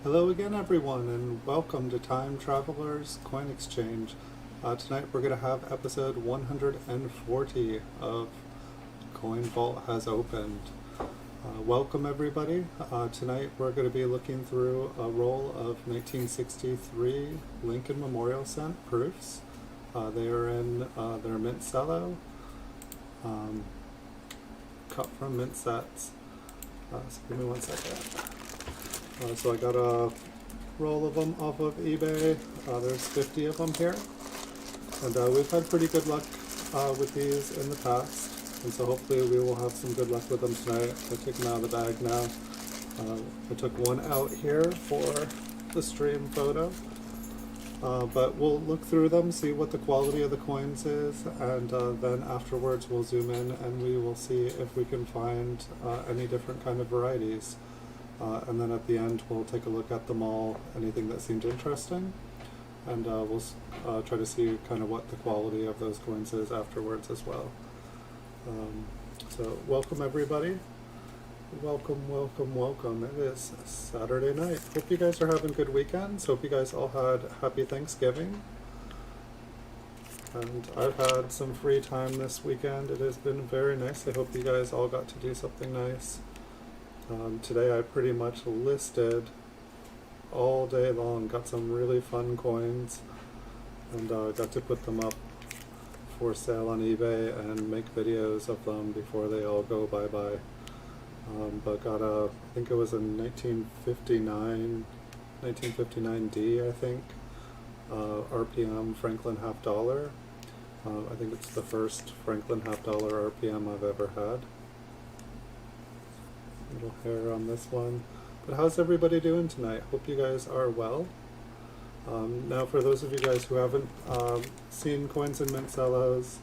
Hello again, everyone, and welcome to Time Traveler's Coin Exchange. Tonight we're going to have episode 140 of Coin Vault Has Opened. Welcome, everybody. Tonight we're going to be looking through a roll of 1963 Lincoln Memorial Cent proofs. They are in their mint cello, cut from mint sets. So give me one second. So I got a roll of them off of eBay. There's 50 of them here. And we've had pretty good luck with these in the past. And so hopefully we will have some good luck with them tonight. I take them out of the bag now. I took one out here for the stream photo. But we'll look through them, see what the quality of the coins is, and then afterwards we'll zoom in and we will see if we can find any different kind of varieties. And then at the end we'll take a look at them all, anything that seemed interesting, and we'll try to see kind of what the quality of those coins is afterwards as well. So welcome, everybody. Welcome, welcome, welcome. It is Saturday night. Hope you guys are having good weekends. Hope you guys all had happy Thanksgiving. And I've had some free time this weekend. It has been very nice. I hope you guys all got to do something nice. Today I pretty much listed all day long, got some really fun coins, and got to put them up for sale on eBay and make videos of them before they all go bye-bye. But got I think it was a 1959D, I think, RPM Franklin half dollar. I think it's the first Franklin half dollar RPM I've ever had. Little hair on this one. But how's everybody doing tonight? Hope you guys are well. Now for those of you guys who haven't seen coins and mint cellos,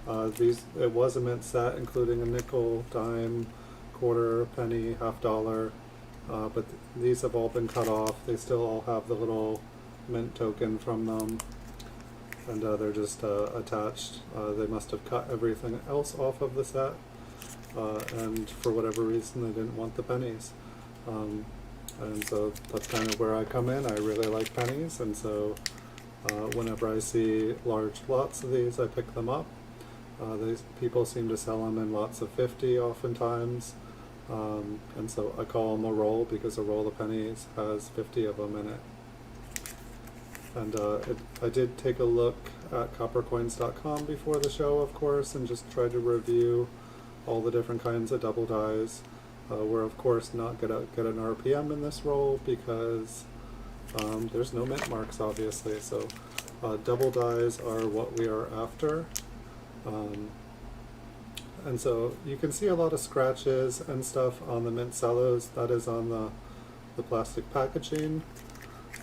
it was a mint set including a nickel, dime, quarter, penny, half dollar, but these have all been cut off. They still all have the little mint token from them, and they're just attached. They must have cut everything else off of the set. And for whatever reason they didn't want the pennies, and so that's kind of where I come in. I really like pennies, and so whenever I see large lots of these I pick them up. People seem to sell them in lots of 50 oftentimes, and so I call them a roll because a roll of pennies has 50 of them in it. And I did take a look at coppercoins.com before the show, of course, and just tried to review all the different kinds of double dies. We're of course not gonna get an RPM in this roll because there's no mint marks, obviously, so double dies are what we are after. And so you can see a lot of scratches and stuff on the mint cellos. That is on the plastic packaging,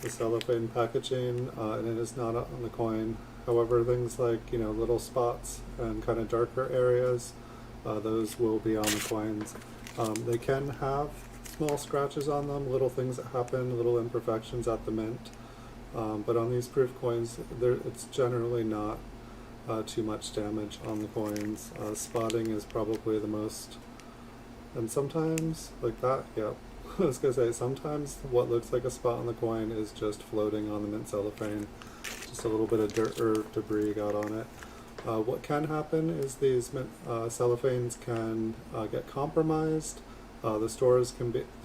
the cellophane packaging, and it is not on the coin. However, things like, you know, little spots and kind of darker areas, those will be on the coins. They can have small scratches on them, little things that happen, little imperfections at the mint. But on these proof coins, it's generally not too much damage on the coins. Spotting is probably the most, and sometimes, like that, yeah. I was going to say, sometimes what looks like a spot on the coin is just floating on the mint cellophane. Just a little bit of dirt or debris got on it. What can happen is these cellophanes can get compromised. The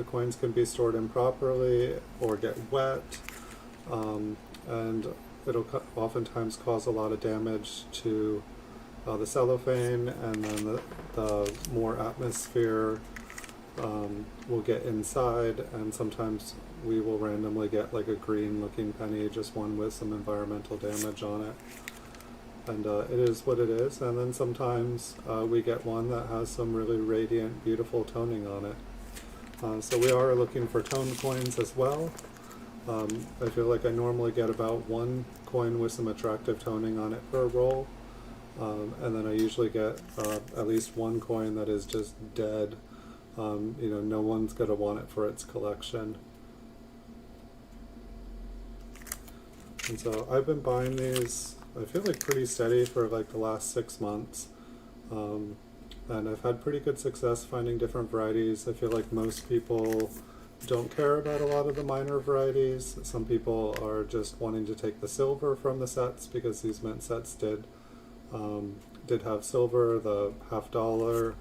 coins can be stored improperly or get wet, and it'll oftentimes cause a lot of damage to the cellophane, and then the more atmosphere will get inside, and sometimes we will randomly get like a green looking penny, just one with some environmental damage on it. And it is what it is, and then sometimes we get one that has some really radiant, beautiful toning on it. So we are looking for toned coins as well. I feel like I normally get about one coin with some attractive toning on it per roll, and then I usually get at least one coin that is just dead. You know, no one's going to want it for its collection. And so I've been buying these, I feel like, pretty steady for like the last 6 months. And I've had pretty good success finding different varieties. I feel like most people don't care about a lot of the minor varieties. Some people are just wanting to take the silver from the sets because these mint sets did have silver, the $50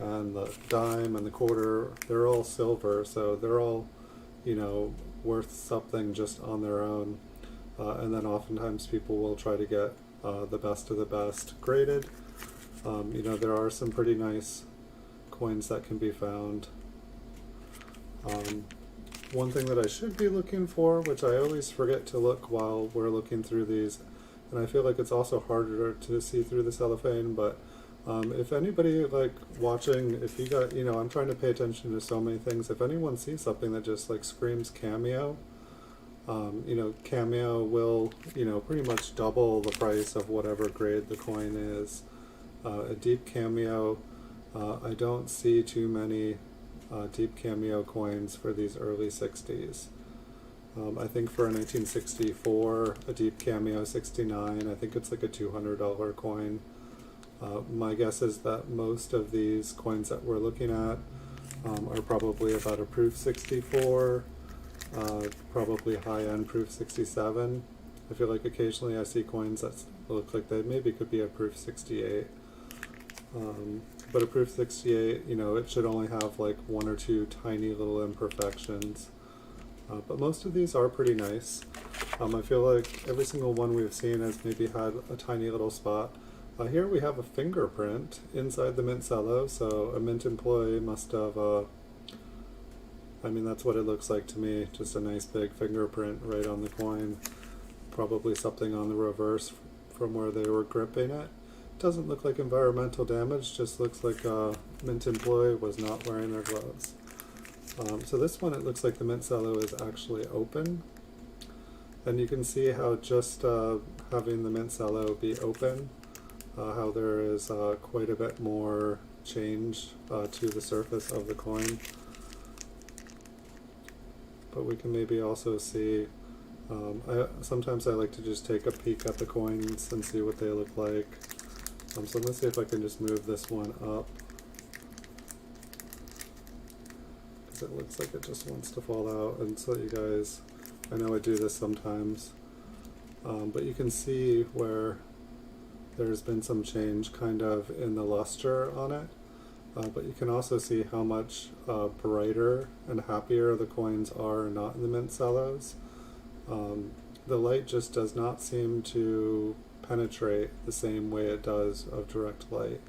and the dime and the quarter. They're all silver, so they're all, you know, worth something just on their own. And then oftentimes people will try to get the best of the best graded. You know, there are some pretty nice coins that can be found. One thing that I should be looking for, which I always forget to look while we're looking through these, and I feel like it's also harder to see through the cellophane, but if anybody like watching, if you got, you know, I'm trying to pay attention to so many things, if anyone sees something that just like screams cameo, you know, cameo will, you know, pretty much double the price of whatever grade the coin is. A deep cameo, I don't see too many deep cameo coins for these early 60s. I think for a 1964, a deep cameo 69, I think it's like a $200 coin. My guess is that most of these coins that we're looking at are probably about a proof 64, probably high-end proof 67. I feel like occasionally I see coins that look like they maybe could be a proof 68. But a proof 68, you know, it should only have like one or two tiny little imperfections. But most of these are pretty nice. I feel like every single one we've seen has maybe had a tiny little spot. Here we have a fingerprint inside the mint cello, so a mint employee must have, I mean, that's what it looks like to me, just a nice big fingerprint right on the coin. Probably something on the reverse from where they were gripping it. Doesn't look like environmental damage, just looks like a mint employee was not wearing their gloves. So this one, it looks like the mint cello is actually open. And you can see how just having the mint cello be open, how there is quite a bit more change to the surface of the coin. But we can maybe also see, sometimes I like to just take a peek at the coins and see what they look like. So I'm going to see if I can just move this one up, because it looks like it just wants to fall out. And so you guys, I know I do this sometimes, but you can see where there's been some change kind of in the luster on it, but you can also see how much brighter and happier the coins are not in the mint cellos. The light just does not seem to penetrate the same way it does of direct light.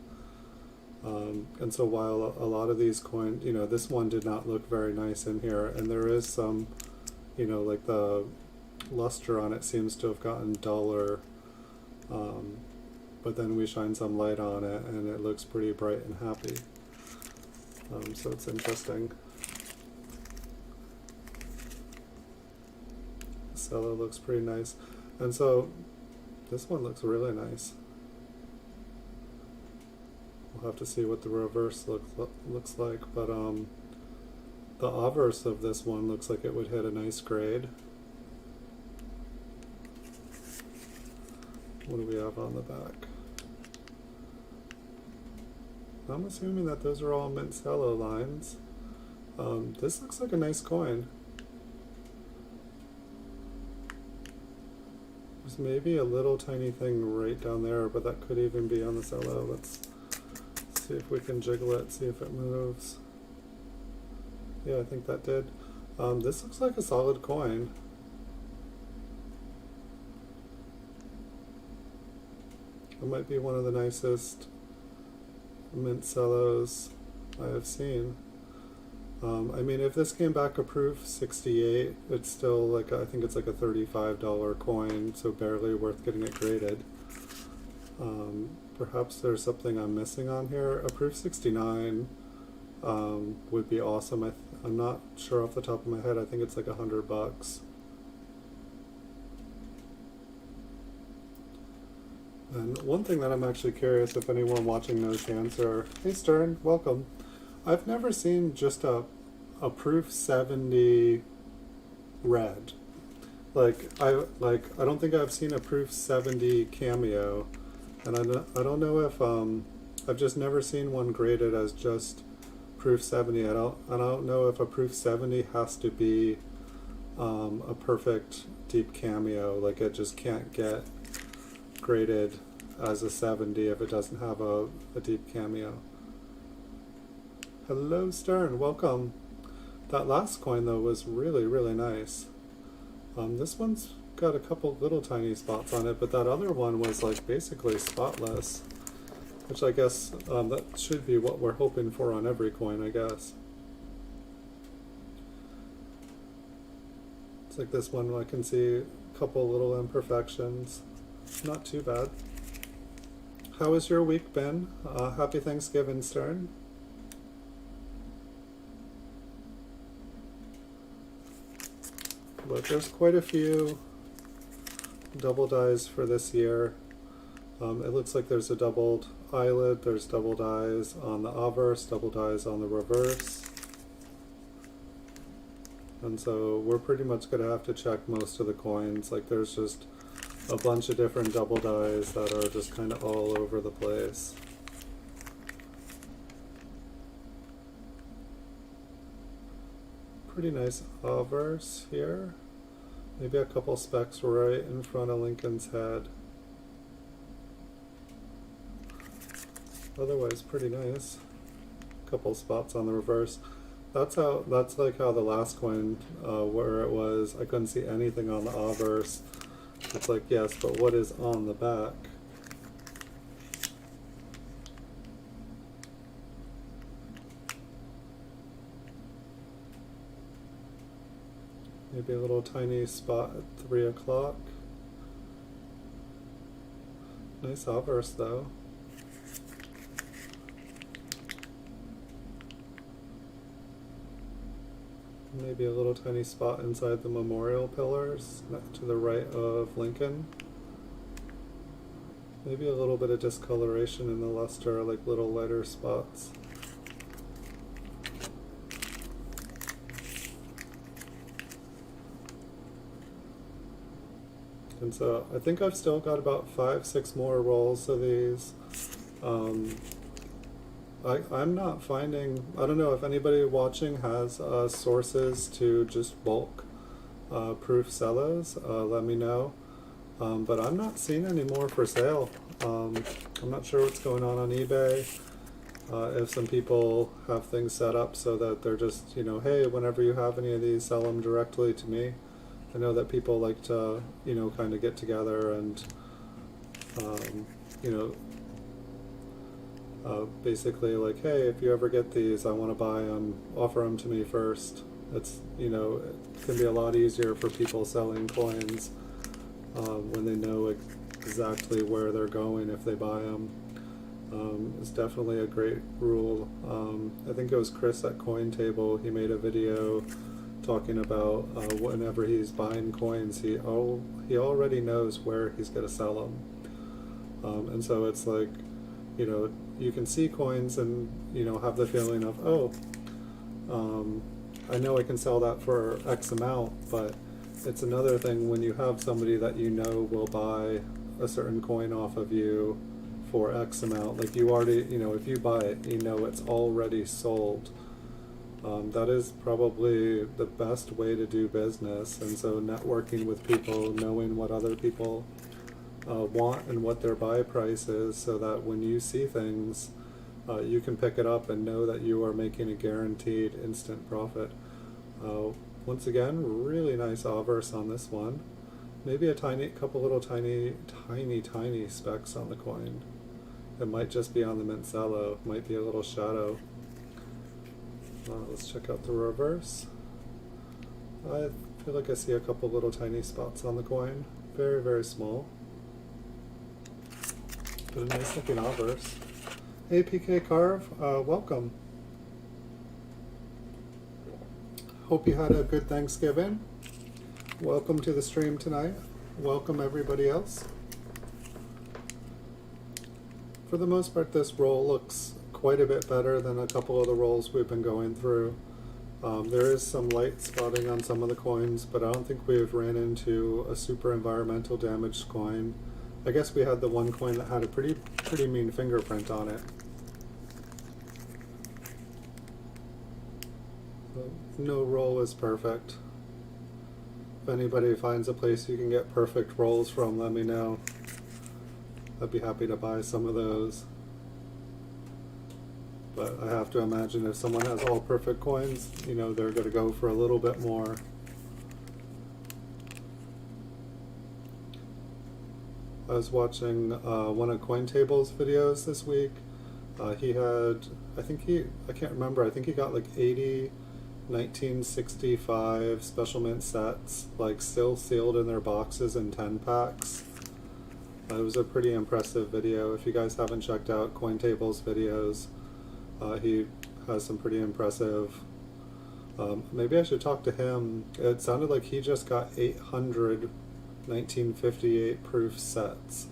And so while a lot of these coins, you know, this one did not look very nice in here, and there is some, you know, like the luster on it seems to have gotten duller, but then we shine some light on it and it looks pretty bright and happy. So it's interesting. The cello looks pretty nice. And so this one looks really nice. We'll have to see what the reverse looks like, but the obverse of this one looks like it would hit a nice grade. What do we have on the back? I'm assuming that those are all mint cello lines. This looks like a nice coin. There's maybe a little tiny thing right down there, but that could even be on the cello. Let's see if we can jiggle it, see if it moves. Yeah, I think that did. This looks like a solid coin. It might be one of the nicest mint cellos I have seen. I mean, if this came back a proof 68, it's still like, I think it's like a $35 coin, so barely worth getting it graded. Perhaps there's something I'm missing on here. A proof 69 would be awesome. I'm not sure off the top of my head. I think it's like $100. And one thing that I'm actually curious if anyone watching knows the answer. Hey Stern, welcome. I've never seen just a proof 70 red. I don't think I've seen a proof 70 cameo, and I don't know if I've just never seen one graded as just proof 70. I don't know if a proof 70 has to be a perfect deep cameo, like it just can't get graded as a 70 if it doesn't have a deep cameo. Hello Stern, welcome. That last coin though was really, really nice. This one's got a couple little tiny spots on it, but that other one was like basically spotless, which I guess that should be what we're hoping for on every coin, I guess. It's like this one, I can see a couple little imperfections. Not too bad. How has your week been? Happy Thanksgiving, Stern. But there's quite a few double dies for this year. It looks like there's a doubled eyelid, there's double dies on the obverse, double dies on the reverse. And so we're pretty much going to have to check most of the coins. Like there's just a bunch of different double dies that are just kind of all over the place. Pretty nice obverse here. Maybe a couple specks right in front of Lincoln's head. Otherwise pretty nice. Couple spots on the reverse. That's like how the last coin where it was, I couldn't see anything on the obverse. It's like, yes, but what is on the back? Maybe a little tiny spot at 3 o'clock. Nice obverse though. Maybe a little tiny spot inside the memorial pillars to the right of Lincoln. Maybe a little bit of discoloration in the luster, like little lighter spots. And so I think I've still got about 5-6 more rolls of these. I'm not finding, I don't know if anybody watching has sources to just bulk proof cellos, let me know. But I'm not seeing any more for sale. I'm not sure what's going on eBay. If some people have things set up so that they're just, you know, hey, whenever you have any of these, sell them directly to me. I know that people like to, you know, kind of get together and, you know, basically like, hey, if you ever get these, I want to buy them, offer them to me first. It's, you know, it can be a lot easier for people selling coins when they know exactly where they're going if they buy them. It's definitely a great rule. I think it was Chris at Coin Table, he made a video talking about whenever he's buying coins, he already knows where he's going to sell them. And so it's like, you know, you can see coins and, you know, have the feeling of, oh, I know I can sell that for X amount, but it's another thing when you have somebody that you know will buy a certain coin off of you for X amount. Like you already, you know, if you buy it, you know it's already sold. That is probably the best way to do business. And so networking with people, knowing what other people want and what their buy price is, so that when you see things, you can pick it up and know that you are making a guaranteed instant profit. Once again, really nice obverse on this one. Maybe a couple little tiny specks on the coin. It might just be on the mint cello, might be a little shadow. Let's check out the reverse. I feel like I see a couple little tiny spots on the coin. Very, very small. But a nice looking obverse. Hey PK Carve, welcome. Hope you had a good Thanksgiving. Welcome to the stream tonight. Welcome everybody else. For the most part, this roll looks quite a bit better than a couple of the rolls we've been going through. There is some light spotting on some of the coins, but I don't think we've ran into a super environmental damaged coin. I guess we had the one coin that had a pretty mean fingerprint on it. no roll is perfect. If anybody finds a place you can get perfect rolls from, let me know. I'd be happy to buy some of those. But I have to imagine if someone has all perfect coins, you know, they're going to go for a little bit more. I was watching one of CoinTable's videos this week. He had, I can't remember, I think he got like 80 1965 special mint sets, like still sealed in their boxes in 10 packs. It was a pretty impressive video. If you guys haven't checked out CoinTable's videos, he has some pretty impressive. Maybe I should talk to him. It sounded like he just got 800 1958 proof sets.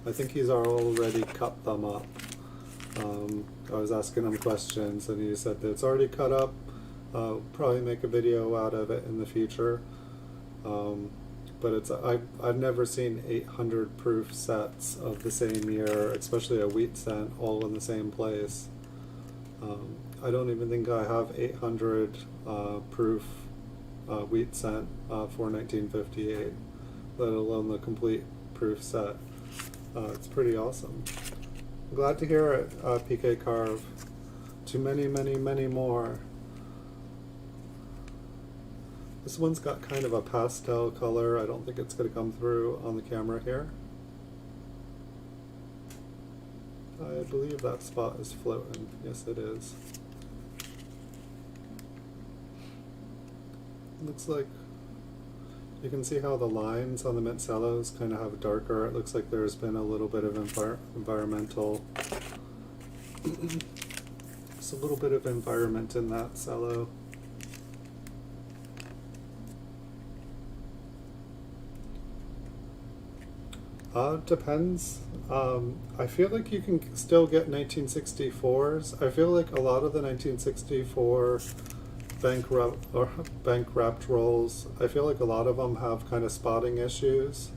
I think he's already cut them up. I was asking him questions and he said that it's already cut up. Probably make a video out of it in the future. But it's I've never seen 800 proof sets of the same year, especially a wheat cent, all in the same place. I don't even think I have 800 proof wheat cent for 1958, let alone the complete proof set. It's pretty awesome. I'm glad to hear it, PK Carve. To many, many, many more. This one's got kind of a pastel color. I don't think it's going to come through on the camera here. I believe that spot is floating. Yes, it is. Looks like you can see how the lines on the mint cellos kind of have darker. It looks like there's been a little bit of environmental. There's a little bit of environment in that cello. Depends. I feel like you can still get 1964s. I feel like a lot of the 1964 bank wrapped rolls, I feel like a lot of them have kind of spotting issues.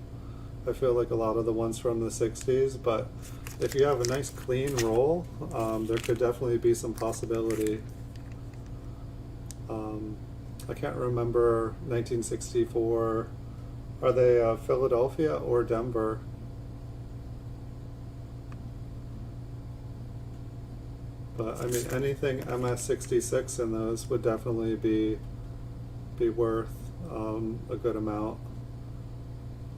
I feel like a lot of the ones from the 60s, but if you have a nice clean roll, there could definitely be some possibility. I can't remember 1964. Are they Philadelphia or Denver? But I mean, anything MS66 in those would definitely be worth a good amount.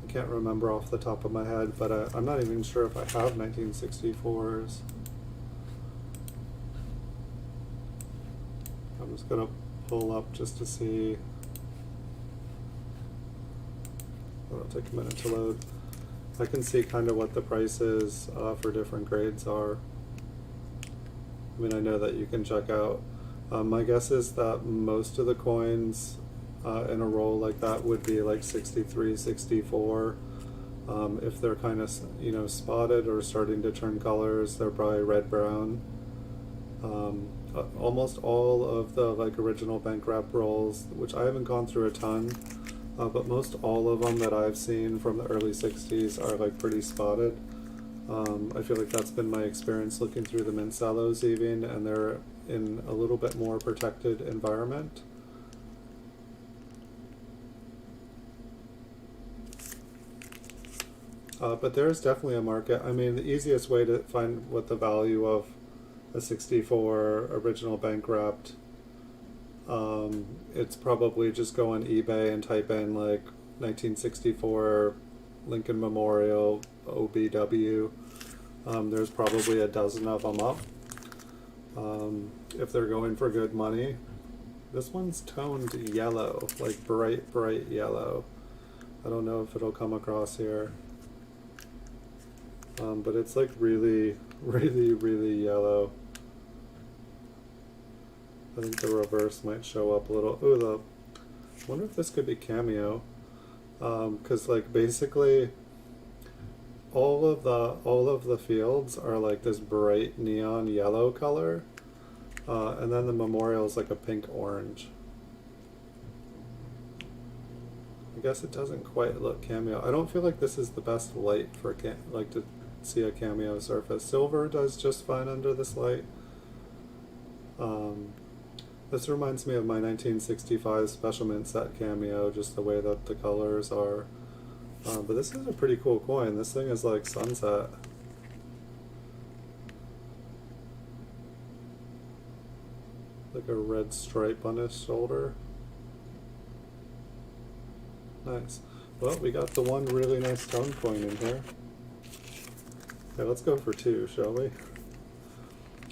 I can't remember off the top of my head, but I'm not even sure if I have 1964s. I'm just gonna pull up just to see. It'll take a minute to load. I can see kind of what the prices for different grades are. I mean, I know that you can check out. My guess is that most of the coins in a roll like that would be like 63, 64. If they're kind of, you know, spotted or starting to turn colors, they're probably red-brown. Almost all of the like original bank wrap rolls, which I haven't gone through a ton, but most all of them that I've seen from the early 60s are like pretty spotted. I feel like that's been my experience looking through the mint cellos even, and they're in a little bit more protected environment. But there's definitely a market. I mean, the easiest way to find what the value of a 64 original bank wrapped, it's probably just go on eBay and type in like 1964 Lincoln Memorial OBW. There's probably a dozen of them up if they're going for good money. This one's toned yellow, like bright, bright yellow. I don't know if it'll come across here. But it's like really, really, really yellow. I think the reverse might show up a little. Ooh, I wonder if this could be cameo. Because like basically all of the fields are like this bright neon yellow color, and then the memorial is like a pink orange. I guess it doesn't quite look cameo. I don't feel like this is the best light for like to see a cameo surface. Silver does just fine under this light. This reminds me of my 1965 Special Mint set cameo, just the way that the colors are. But this is a pretty cool coin. This thing is like sunset. Like a red stripe on his shoulder. Nice. Well, we got the one really nice stone coin in here. Okay, let's go for two, shall we?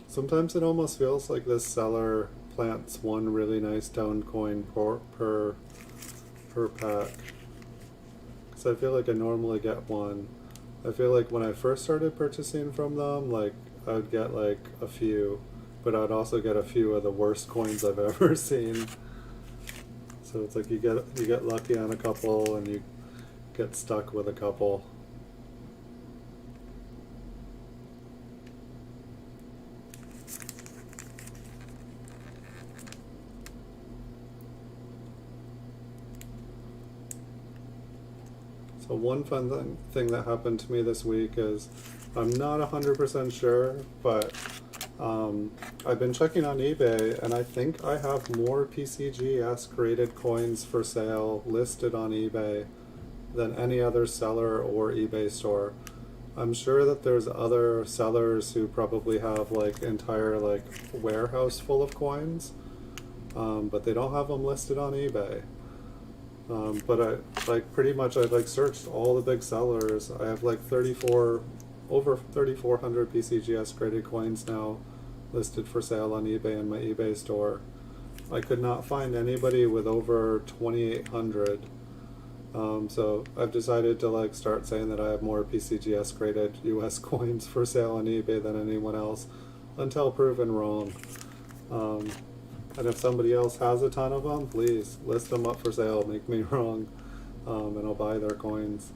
Sometimes it almost feels like this seller plants one really nice stone coin per pack. Because I feel like I normally get one. I feel like when I first started purchasing from them, like I would get like a few, but I'd also get a few of the worst coins I've ever seen. So it's like you get lucky on a couple and you get stuck with a couple. So one fun thing that happened to me this week is, I'm not 100% sure, but I've been checking on eBay and I think I have more PCGS graded coins for sale listed on eBay than any other seller or eBay store. I'm sure that there's other sellers who probably have like entire like warehouse full of coins, but they don't have them listed on eBay. But I like pretty much I've like searched all the big sellers. I have like over 3,400 PCGS graded coins now listed for sale on eBay in my eBay store. I could not find anybody with over 2,800. So I've decided to like start saying that I have more PCGS graded US coins for sale on eBay than anyone else until proven wrong. And if somebody else has a ton of them, please list them up for sale, make me wrong, and I'll buy their coins.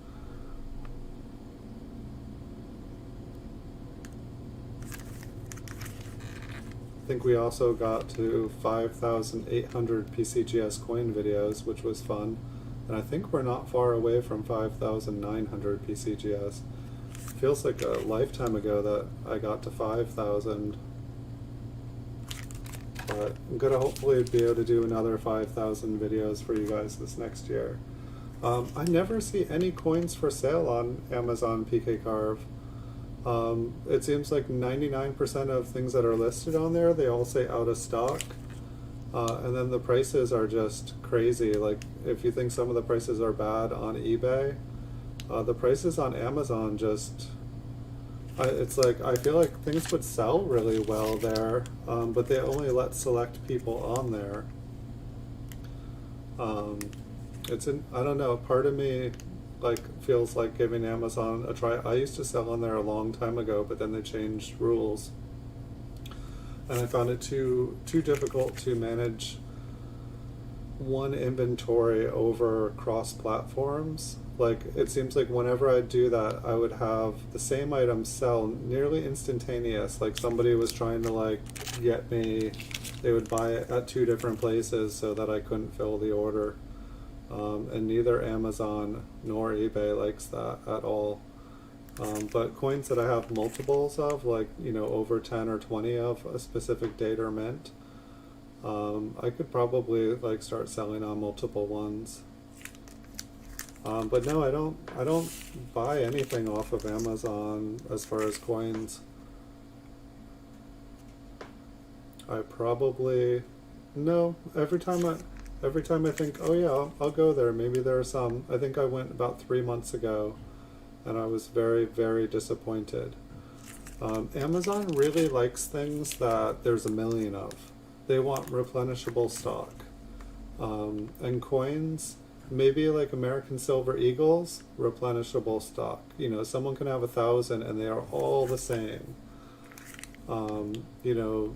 I think we also got to 5,800 PCGS coin videos, which was fun. And I think we're not far away from 5,900 PCGS. Feels like a lifetime ago that I got to 5,000. But I'm going to hopefully be able to do another 5,000 videos for you guys this next year. I never see any coins for sale on Amazon PK Carve. It seems like 99% of things that are listed on there, they all say out of stock. And then the prices are just crazy. Like if you think some of the prices are bad on eBay, the prices on Amazon just, it's like I feel like things would sell really well there, but they only let select people on there. I don't know, part of me like feels like giving Amazon a try. I used to sell on there a long time ago, but then they changed rules. And I found it too difficult to manage one inventory over cross platforms. Like it seems like whenever I do that, I would have the same item sell nearly instantaneous. Like somebody was trying to like get me, they would buy it at two different places so that I couldn't fill the order. And neither Amazon nor eBay likes that at all. But coins that I have multiples of, like, you know, over 10 or 20 of a specific date or mint, I could probably like start selling on multiple ones. But no, I don't buy anything off of Amazon as far as coins. I probably, no, every time I think, oh yeah, I'll go there, maybe there are some. I think I went about 3 months ago and I was very, very disappointed. Amazon really likes things that there's a million of. They want replenishable stock. And coins, maybe like American Silver Eagles, replenishable stock. You know, someone can have 1,000 and they are all the same. You know,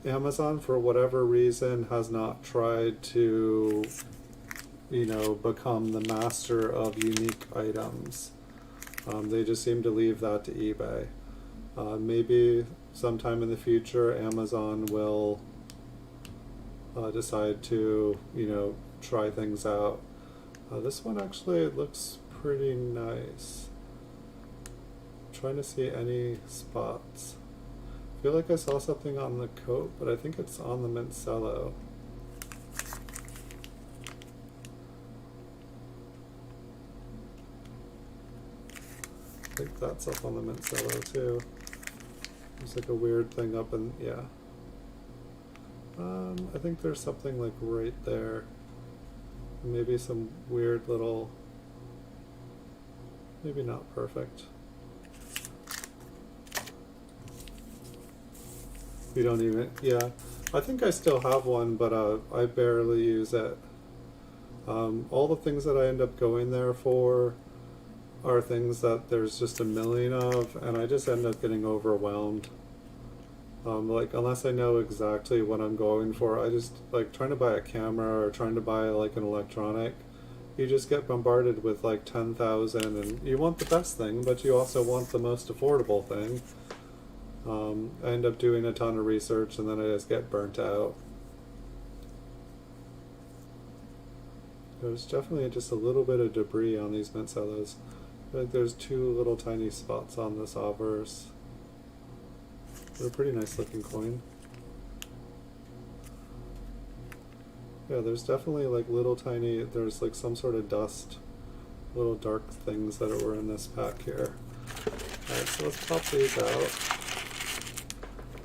Amazon, for whatever reason, has not tried to, you know, become the master of unique items. They just seem to leave that to eBay. Maybe sometime in the future, Amazon will decide to, you know, try things out. This one actually looks pretty nice. I'm trying to see any spots. I feel like I saw something on the coat, but I think it's on the mint Cello. I think that's up on the mint Cello too. There's like a weird thing up in, yeah. I think there's something like right there. Maybe some weird little, maybe not perfect. You don't even, yeah. I think I still have one, but I barely use it. All the things that I end up going there for are things that there's just a million of, and I just end up getting overwhelmed. Like, unless I know exactly what I'm going for, I just, like, trying to buy a camera or trying to buy, like, an electronic, you just get bombarded with, like, 10,000, and you want the best thing, but you also want the most affordable thing. I end up doing a ton of research, and then I just get burnt out. There's definitely just a little bit of debris on these mint Cellos. Like, there's two little tiny spots on this obverse. They're a pretty nice looking coin. Yeah, there's definitely like little tiny, there's like some sort of dust, little dark things that were in this pack here. Alright, so let's pop these out.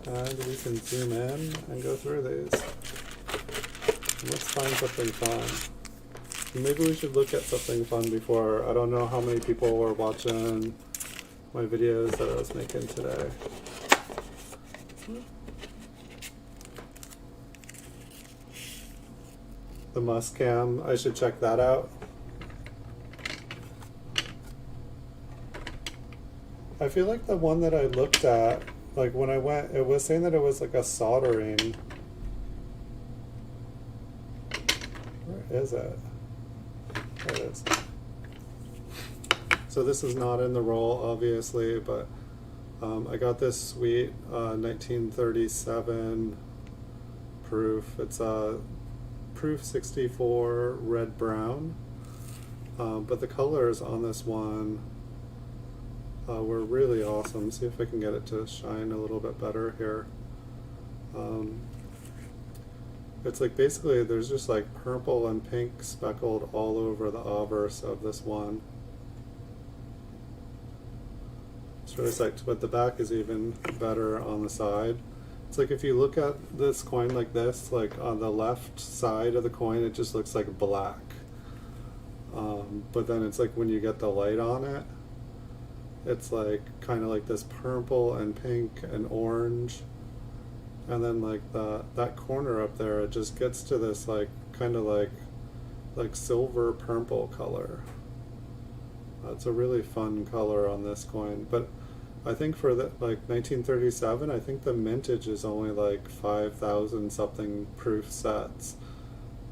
And we can zoom in and go through these. And let's find something fun. Maybe we should look at something fun before. I don't know how many people were watching my videos that I was making today. The Must Cam, I should check that out. I feel like the one that I looked at, like when I went, it was saying that it was like a soldering. Where is it? There it is. So this is not in the roll, obviously, but I got this sweet 1937 proof. It's a proof 64 red brown, but the colors on this one were really awesome. See if I can get it to shine a little bit better here. It's like basically there's just like purple and pink speckled all over the obverse of this one. It's really psyched, but the back is even better on the side. It's like if you look at this coin like this, like on the left side of the coin, it just looks like black. But then it's like when you get the light on it, it's like kind of like this purple and pink and orange. And then like that corner up there, it just gets to this like kind of like silver purple color. It's a really fun color on this coin, but I think for the like 1937, I think the mintage is only like 5,000 something proof sets.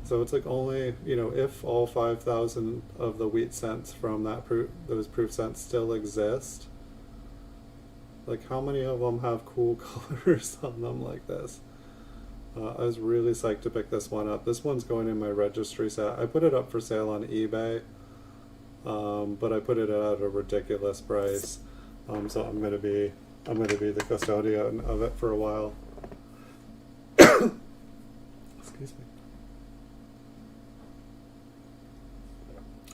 So it's like only, you know, if all 5,000 of the wheat cents from that those proof sets still exist, like how many of them have cool colors on them like this? I was really psyched to pick this one up. This one's going in my registry set. I put it up for sale on eBay, but I put it at a ridiculous price. So I'm gonna be the custodian of it for a while. Excuse me.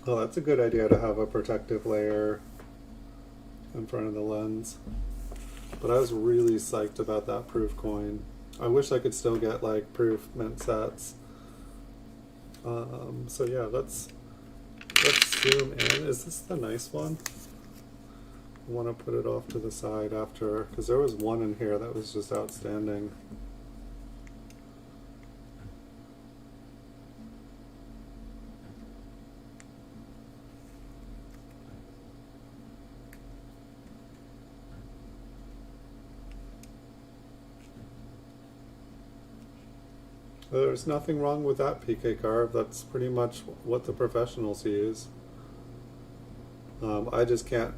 Oh, that's a good idea to have a protective layer in front of the lens. But I was really psyched about that proof coin. I wish I could still get like proof mint sets. So yeah, let's zoom in. Is this the nice one? I want to put it off to the side after, because there was one in here that was just outstanding. There's nothing wrong with that PK carve. That's pretty much what the professionals use. I just can't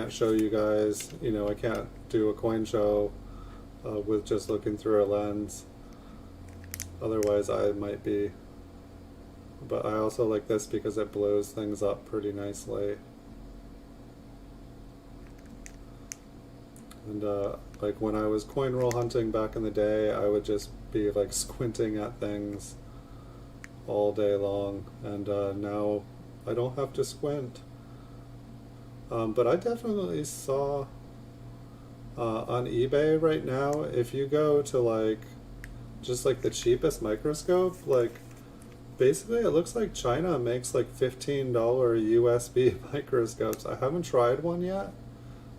show you guys, you know, I can't do a coin show with just looking through a lens. Otherwise I might be. But I also like this because it blows things up pretty nicely. And like when I was coin roll hunting back in the day, I would just be like squinting at things all day long, and now I don't have to squint. But I definitely saw on eBay right now, if you go to like just like the cheapest microscope, like basically it looks like China makes like $15 USB microscopes. I haven't tried one yet,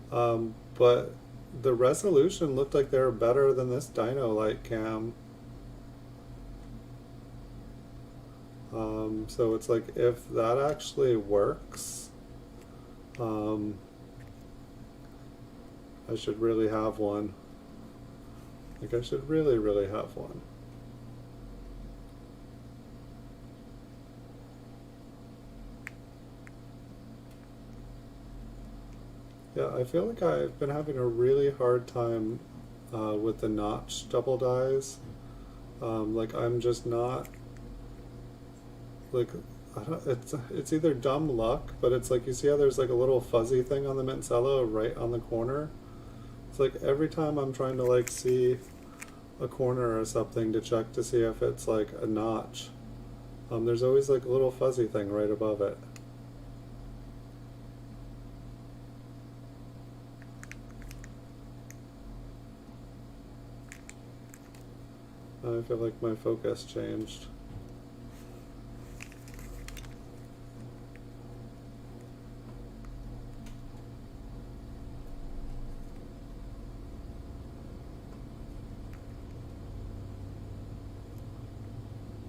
but the resolution looked like they were better than this Dino Light cam. So it's like if that actually works, I should really have one. Like I should really, really have one. Yeah, I feel like I've been having a really hard time with the notch double dies. Like I'm just not like I don't, it's either dumb luck, but it's like you see how there's like a little fuzzy thing on the mint Cello right on the corner. It's like every time I'm trying to like see a corner or something to check to see if it's like a notch, there's always like a little fuzzy thing right above it. I feel like my focus changed.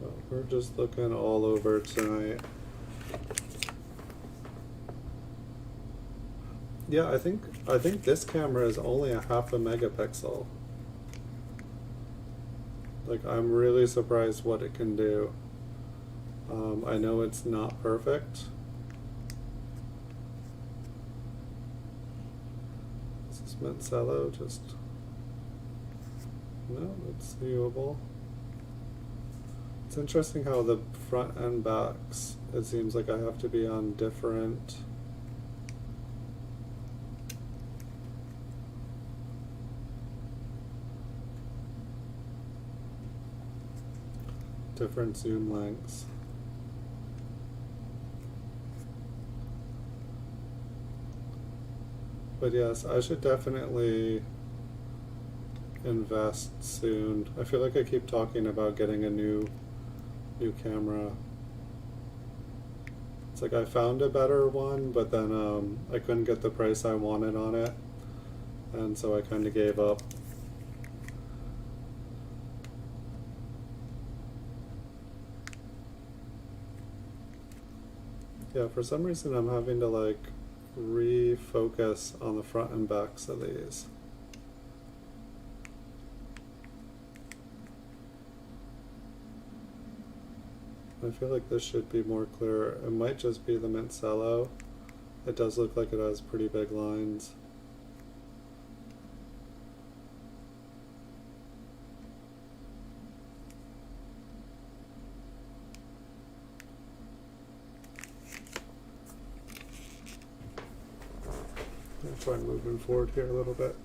Well, we're just looking all over tonight. Yeah, I think this camera is only a half a megapixel. Like, I'm really surprised what it can do. I know it's not perfect. This is mint Cello, just... No, it's viewable. It's interesting how the front and backs, it seems like I have to be on different... different zoom lengths. But yes, I should definitely invest soon. I feel like I keep talking about getting a new camera. It's like I found a better one, but then I couldn't get the price I wanted on it, and so I kind of gave up. Yeah, for some reason I'm having to like refocus on the front and backs of these. I feel like this should be more clear. It might just be the mint Cello. It does look like it has pretty big lines. I'll try moving forward here a little bit.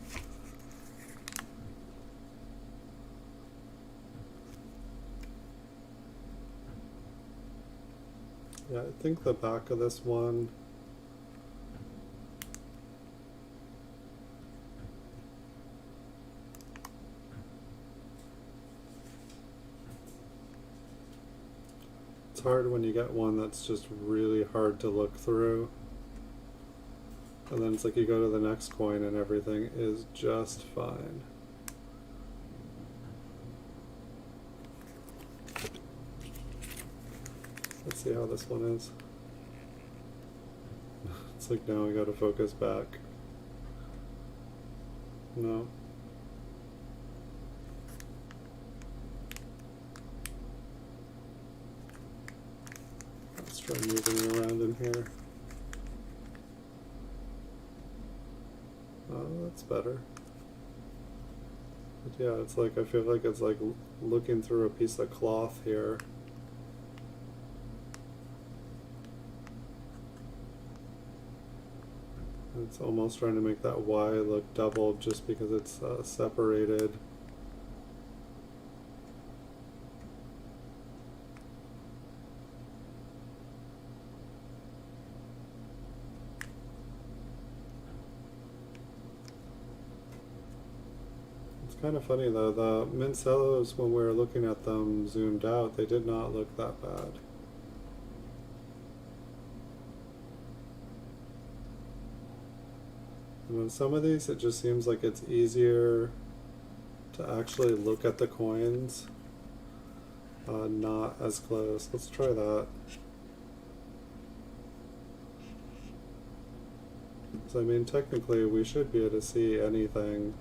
Yeah, I think the back of this one it's hard when you get one that's just really hard to look through. And then it's like you go to the next coin and everything is just fine. Let's see how this one is. It's like now I gotta focus back. No. Let's try moving around in here. Oh, that's better. But yeah, it's like I feel like it's like looking through a piece of cloth here. It's almost trying to make that Y look doubled just because it's separated. It's kind of funny though, the mint cellos, when we were looking at them zoomed out, they did not look that bad. And on some of these, it just seems like it's easier to actually look at the coins, not as close. Let's try that. So I mean, technically, we should be able to see anything.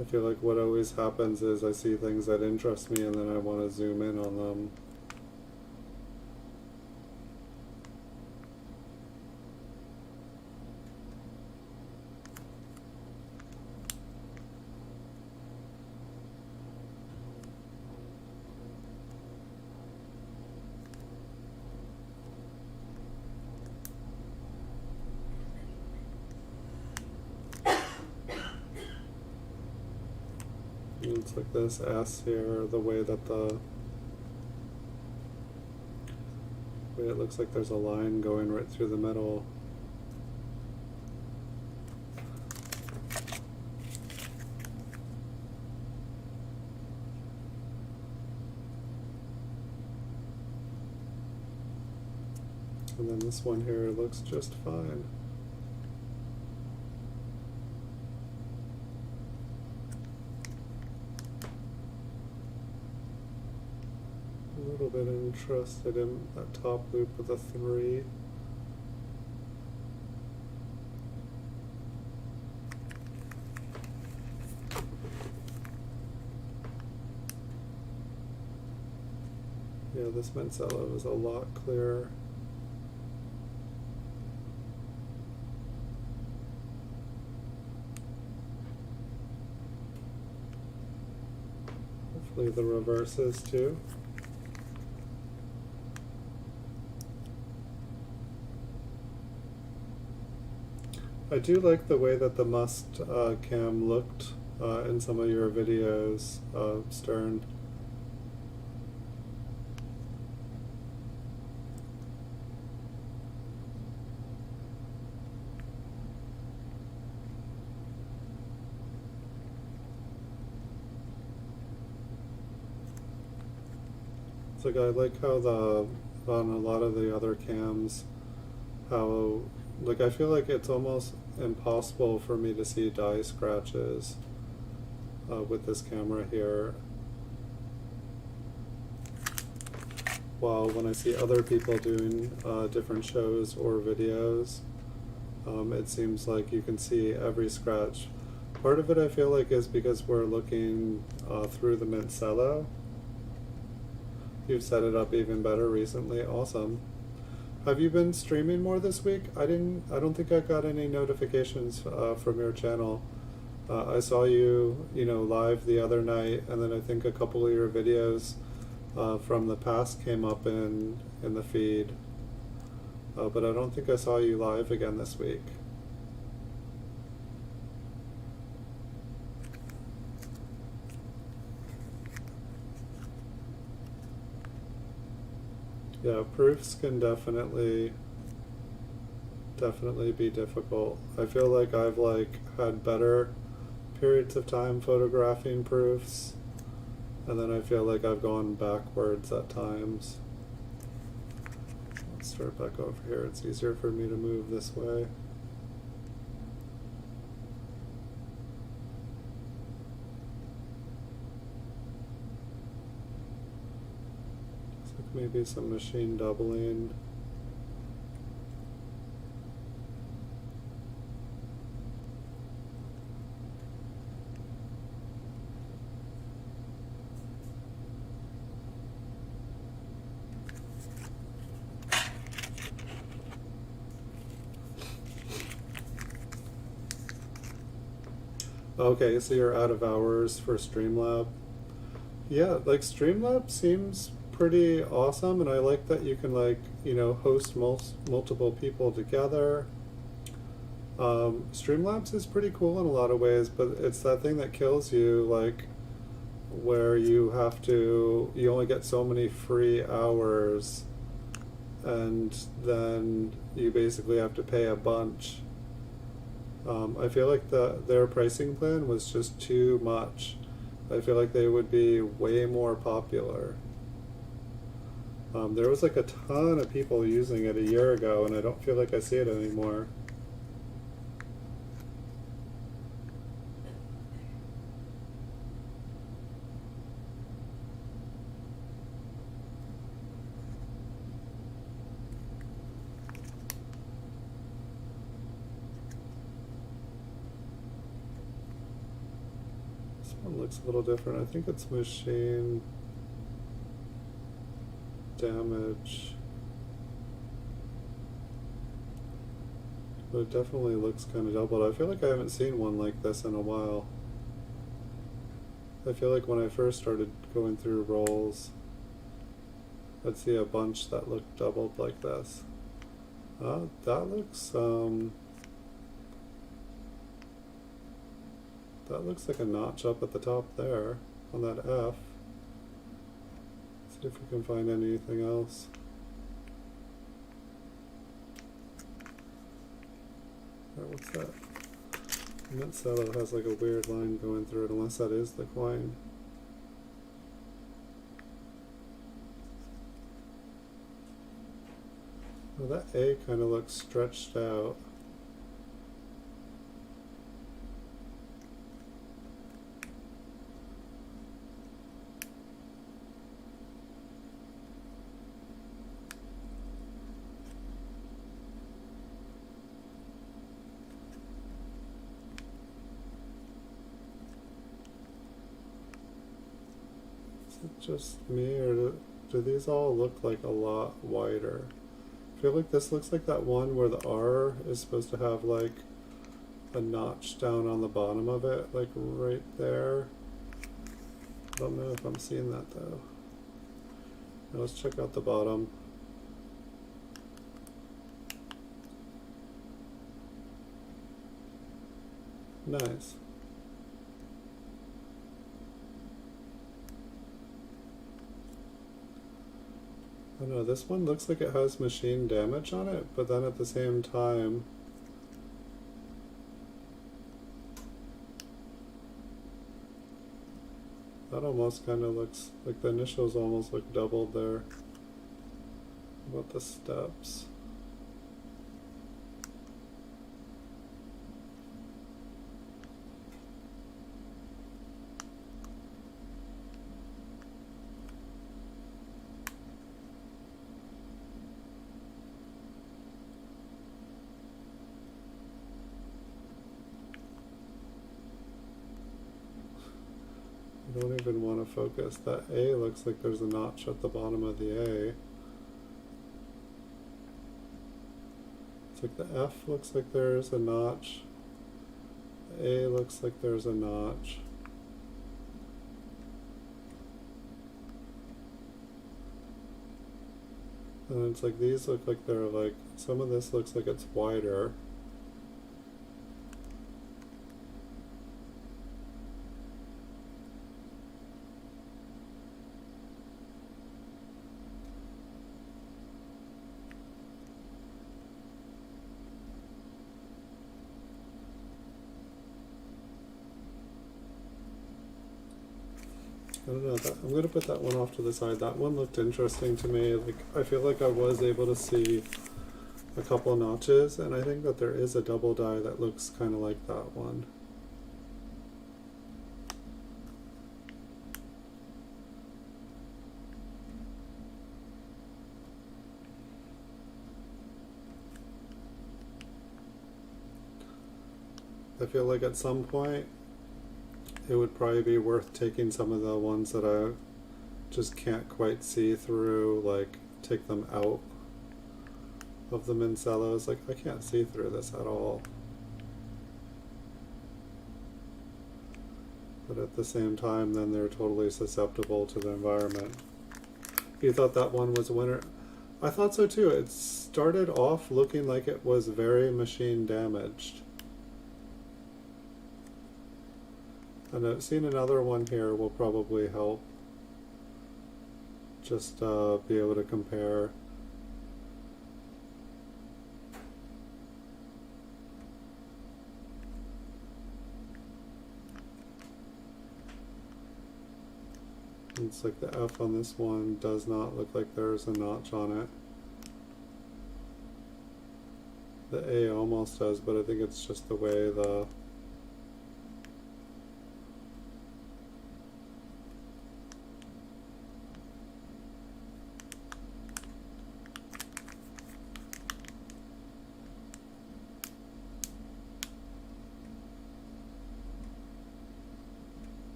I feel like what always happens is I see things that interest me and then I want to zoom in on them. It's like this S here, the way that it looks like there's a line going right through the middle. And then this one here looks just fine. A little bit interested in that top loop with a 3. Yeah, this mint cello is a lot clearer. Hopefully the reverses too. I do like the way that the must cam looked in some of your videos, Stern. It's like I like how on a lot of the other cams, how like I feel like it's almost impossible for me to see die scratches with this camera here. While when I see other people doing different shows or videos, it seems like you can see every scratch. Part of it I feel like is because we're looking through the mint cello. You've set it up even better recently. Awesome. Have you been streaming more this week? I don't think I got any notifications from your channel. I saw you, live the other night, and then I think a couple of your videos from the past came up in the feed. But I don't think I saw you live again this week. Yeah, proofs can definitely be difficult. I feel like I've had better periods of time photographing proofs, and then I feel like I've gone backwards at times. Let's start back over here. It's easier for me to move this way. Maybe some machine doubling. Okay, so you're out of hours for Streamlab. Yeah, Streamlab seems pretty awesome, and I like that you can, like, you know, host multiple people together. Streamlabs is pretty cool in a lot of ways, but it's that thing that kills you, like, where you only get so many free hours, and then you basically have to pay a bunch. I feel like their pricing plan was just too much. I feel like they would be way more popular. There was like a ton of people using it a year ago, and I don't feel like I see it anymore. This one looks a little different. I think it's machine damage. But it definitely looks kind of doubled. I feel like I haven't seen one like this in a while. I feel like when I first started going through rolls, I'd see a bunch that looked doubled like this. That looks like a notch up at the top there on that F. See if we can find anything else. What's that? And that Cello has like a weird line going through it, unless that is the coin. Well, that A kind of looks stretched out. Is it just me, or do these all look like a lot wider? I feel like this looks like that one where the R is supposed to have like a notch down on the bottom of it, like right there. I don't know if I'm seeing that though. Now let's check out the bottom. Nice. I don't know, this one looks like it has machine damage on it, but then at the same time, that almost kind of looks like the initials almost look doubled there. What about the steps? I don't even want to focus. That A looks like there's a notch at the bottom of the A. It's like the F looks like there's a notch. The A looks like there's a notch. And it's like these look like they're like, some of this looks like it's wider. I don't know, I'm going to put that one off to the side. That one looked interesting to me. Like, I feel like I was able to see a couple notches, and I think that there is a double die that looks kind of like that one. I feel like at some point it would probably be worth taking some of the ones that I just can't quite see through, like take them out of the min cellos. Like, I can't see through this at all. But at the same time, then they're totally susceptible to the environment. You thought that one was a winner. I thought so too. It started off looking like it was very machine damaged. And I've seen another one here will probably help. Just be able to compare. It's like the F on this one does not look like there's a notch on it. The A almost does, but I think it's just the way the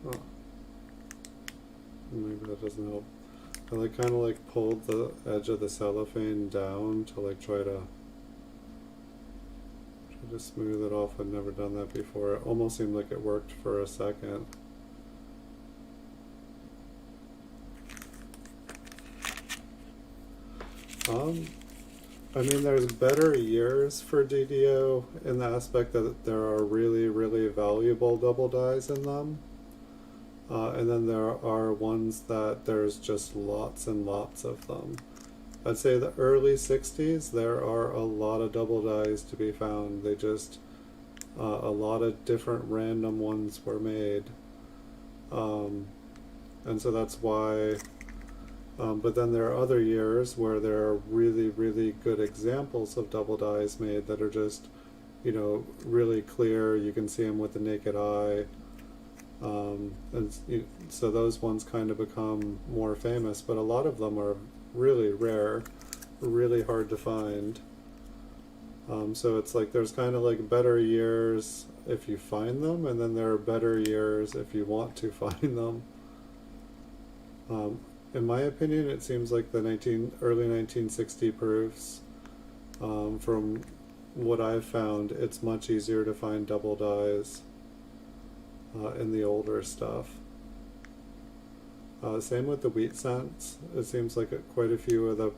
oh, maybe that doesn't help. I like kind of like pulled the edge of the cellophane down to like try to smooth it off. I'd never done that before. It almost seemed like it worked for a second. I mean, there's better years for DDO in the aspect that there are really, really valuable double dies in them. And then there are ones that there's just lots and lots of them. I'd say the early 60s, there are a lot of double dies to be found. They just, a lot of different random ones were made. And so that's why, but then there are other years where there are really, really good examples of double dies made that are just, you know, really clear. You can see them with the naked eye. So those ones kind of become more famous, but a lot of them are really rare, really hard to find. So it's like there's kind of like better years if you find them, and then there are better years if you want to find them. In my opinion, it seems like the early 1960 proofs, from what I've found, it's much easier to find double dies in the older stuff. Same with the wheat cents. It seems like quite a few of the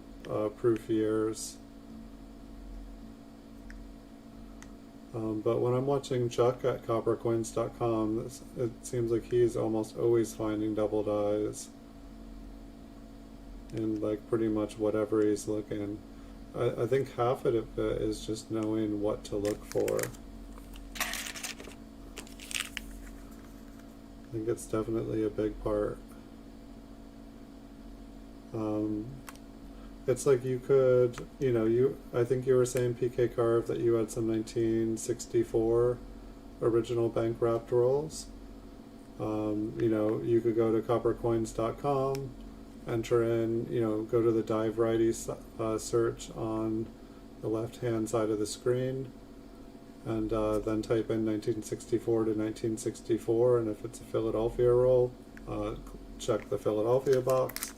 proof years. But when I'm watching Chuck at coppercoins.com, it seems like he's almost always finding double dies in like pretty much whatever he's looking. I think half of it is just knowing what to look for. I think it's definitely a big part. It's like you could, you know, I think you were saying, PK Carve, that you had some 1964 original bank wrapped rolls. You know, you could go to coppercoins.com, enter in, you know, go to the die varieties search on the left hand side of the screen, and then type in 1964 to 1964, and if it's a Philadelphia roll, check the Philadelphia box.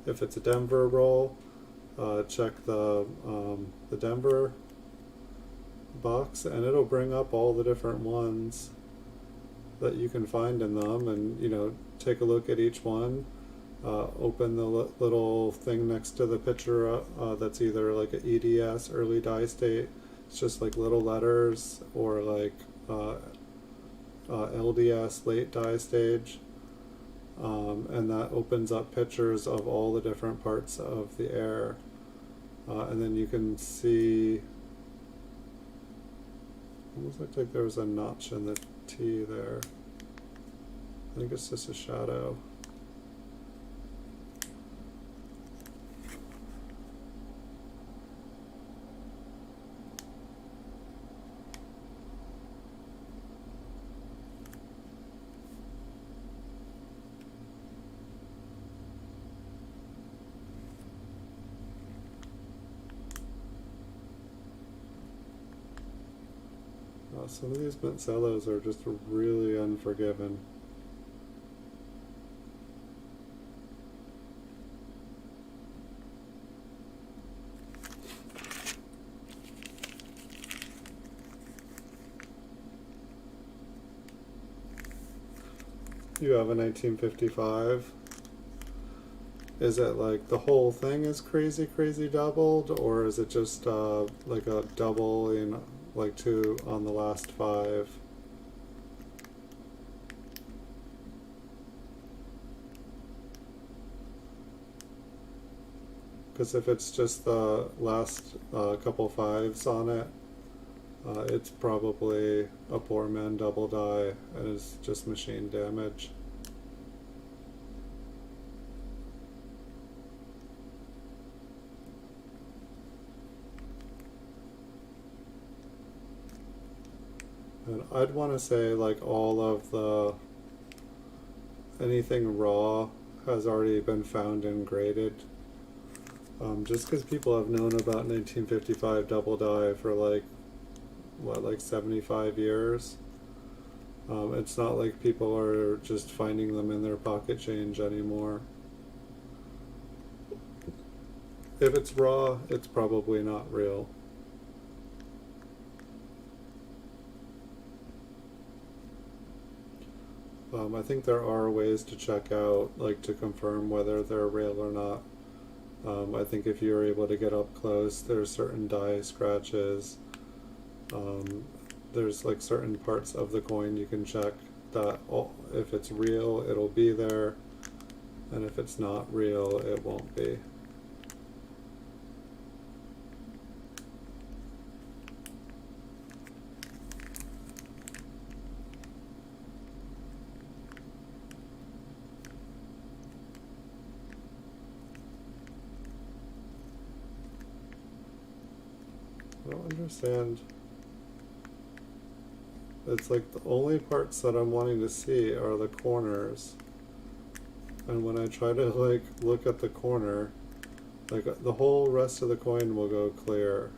If it's a Denver roll, check the Denver box, and it'll bring up all the different ones that you can find in them, and you know, take a look at each one. Open the little thing next to the picture that's either like an EDS, early die state. It's just like little letters, or like LDS, late die stage. And that opens up pictures of all the different parts of the air. And then you can see, almost looked like there was a notch in the T there. I think it's just a shadow. Some of these mint cellos are just really unforgiving. you have a 1955. Is it like the whole thing is crazy, crazy doubled, or is it just like a double in like 2 on the last 5? Because if it's just the last couple 5s on it, it's probably a poor man double die and it's just machine damage. And I'd want to say like all of the anything raw has already been found and graded. Just because people have known about 1955 double die for like what, like 75 years. It's not like people are just finding them in their pocket change anymore. If it's raw, it's probably not real. I think there are ways to check out, like to confirm whether they're real or not. I think if you're able to get up close, there's certain die scratches. There's like certain parts of the coin you can check that if it's real, it'll be there, and if it's not real, it won't be. I don't understand. It's like the only parts that I'm wanting to see are the corners. And when I try to like look at the corner, like the whole rest of the coin will go clear.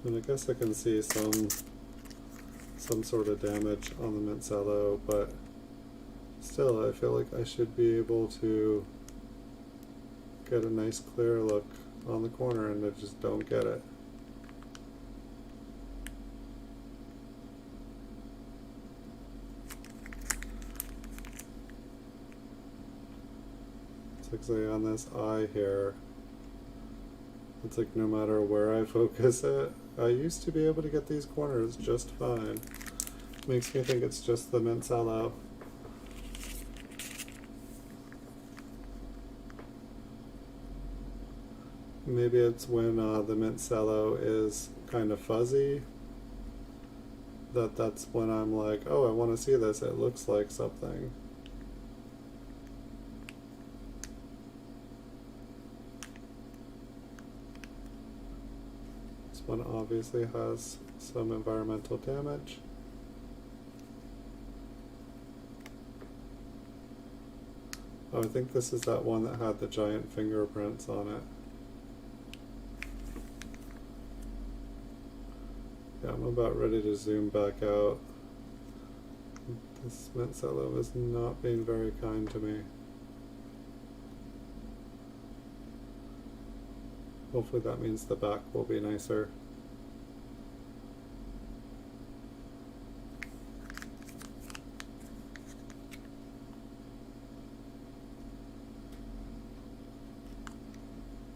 And I guess I can see some sort of damage on the mint Cello, but still I feel like I should be able to get a nice clear look on the corner, and I just don't get it. It's like say on this eye here, it's like no matter where I focus it, I used to be able to get these corners just fine. Makes me think it's just the mint Cello. Maybe it's when the mint Cello is kind of fuzzy, that's when I'm like, oh, I want to see this, it looks like something. This one obviously has some environmental damage. Oh, I think this is that one that had the giant fingerprints on it. Yeah, I'm about ready to zoom back out. This mint Cello is not being very kind to me. Hopefully that means the back will be nicer.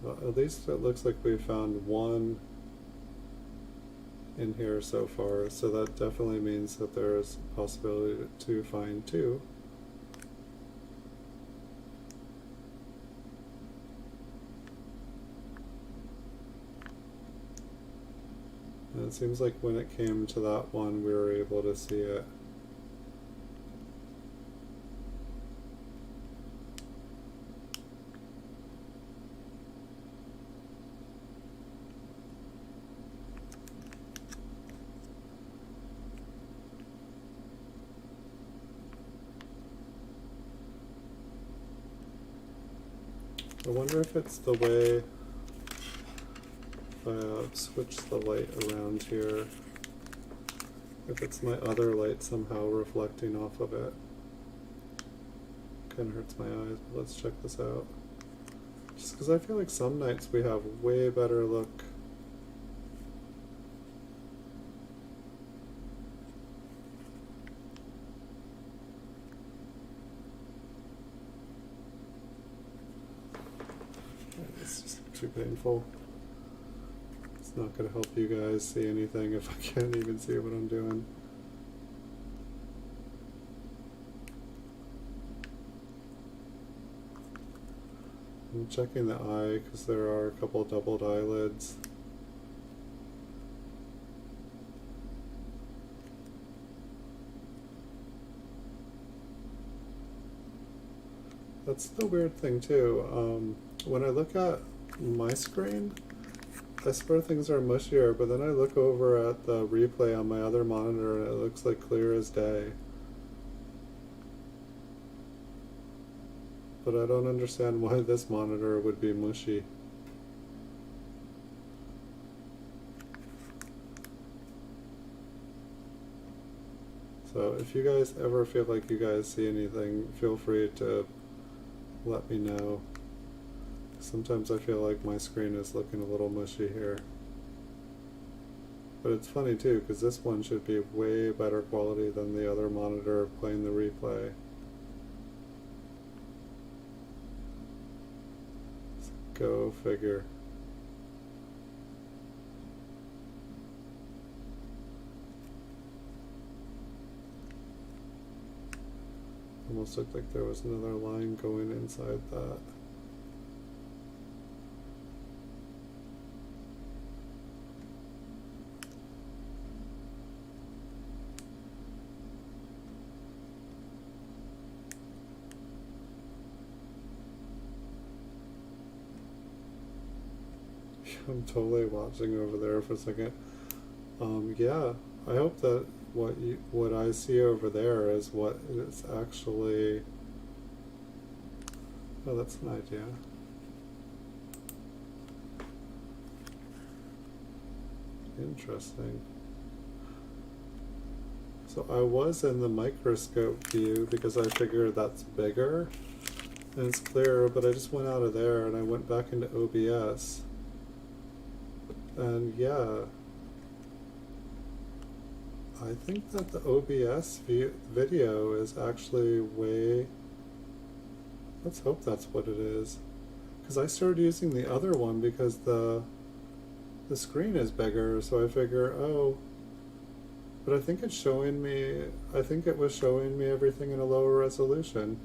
Well, at least it looks like we found one in here so far, so that definitely means that there's a possibility to find 2. And it seems like when it came to that one, we were able to see it. I wonder if it's the way if I switch the light around here, if it's my other light somehow reflecting off of it. Kind of hurts my eyes, but let's check this out. Just because I feel like some nights we have way better look too painful. It's not going to help you guys see anything if I can't even see what I'm doing. I'm checking the eye because there are a couple doubled eyelids. That's the weird thing too. When I look at my screen, I swear things are mushier, but then I look over at the replay on my other monitor and it looks like clear as day. But I don't understand why this monitor would be mushy. So if you guys ever feel like you guys see anything, feel free to let me know. Sometimes I feel like my screen is looking a little mushy here. But it's funny too, because this one should be way better quality than the other monitor playing the replay. So go figure. Almost looked like there was another line going inside that. I'm totally watching over there for a second. Yeah, I hope that what I see over there is what is actually. Oh, that's an idea. Interesting. So I was in the microscope view because I figured that's bigger and it's clearer, but I just went out of there and I went back into OBS. And yeah, I think that the OBS video is actually way, let's hope that's what it is. Because I started using the other one because the screen is bigger, so I figure, oh, but I think it's showing me, I think it was showing me everything in a lower resolution.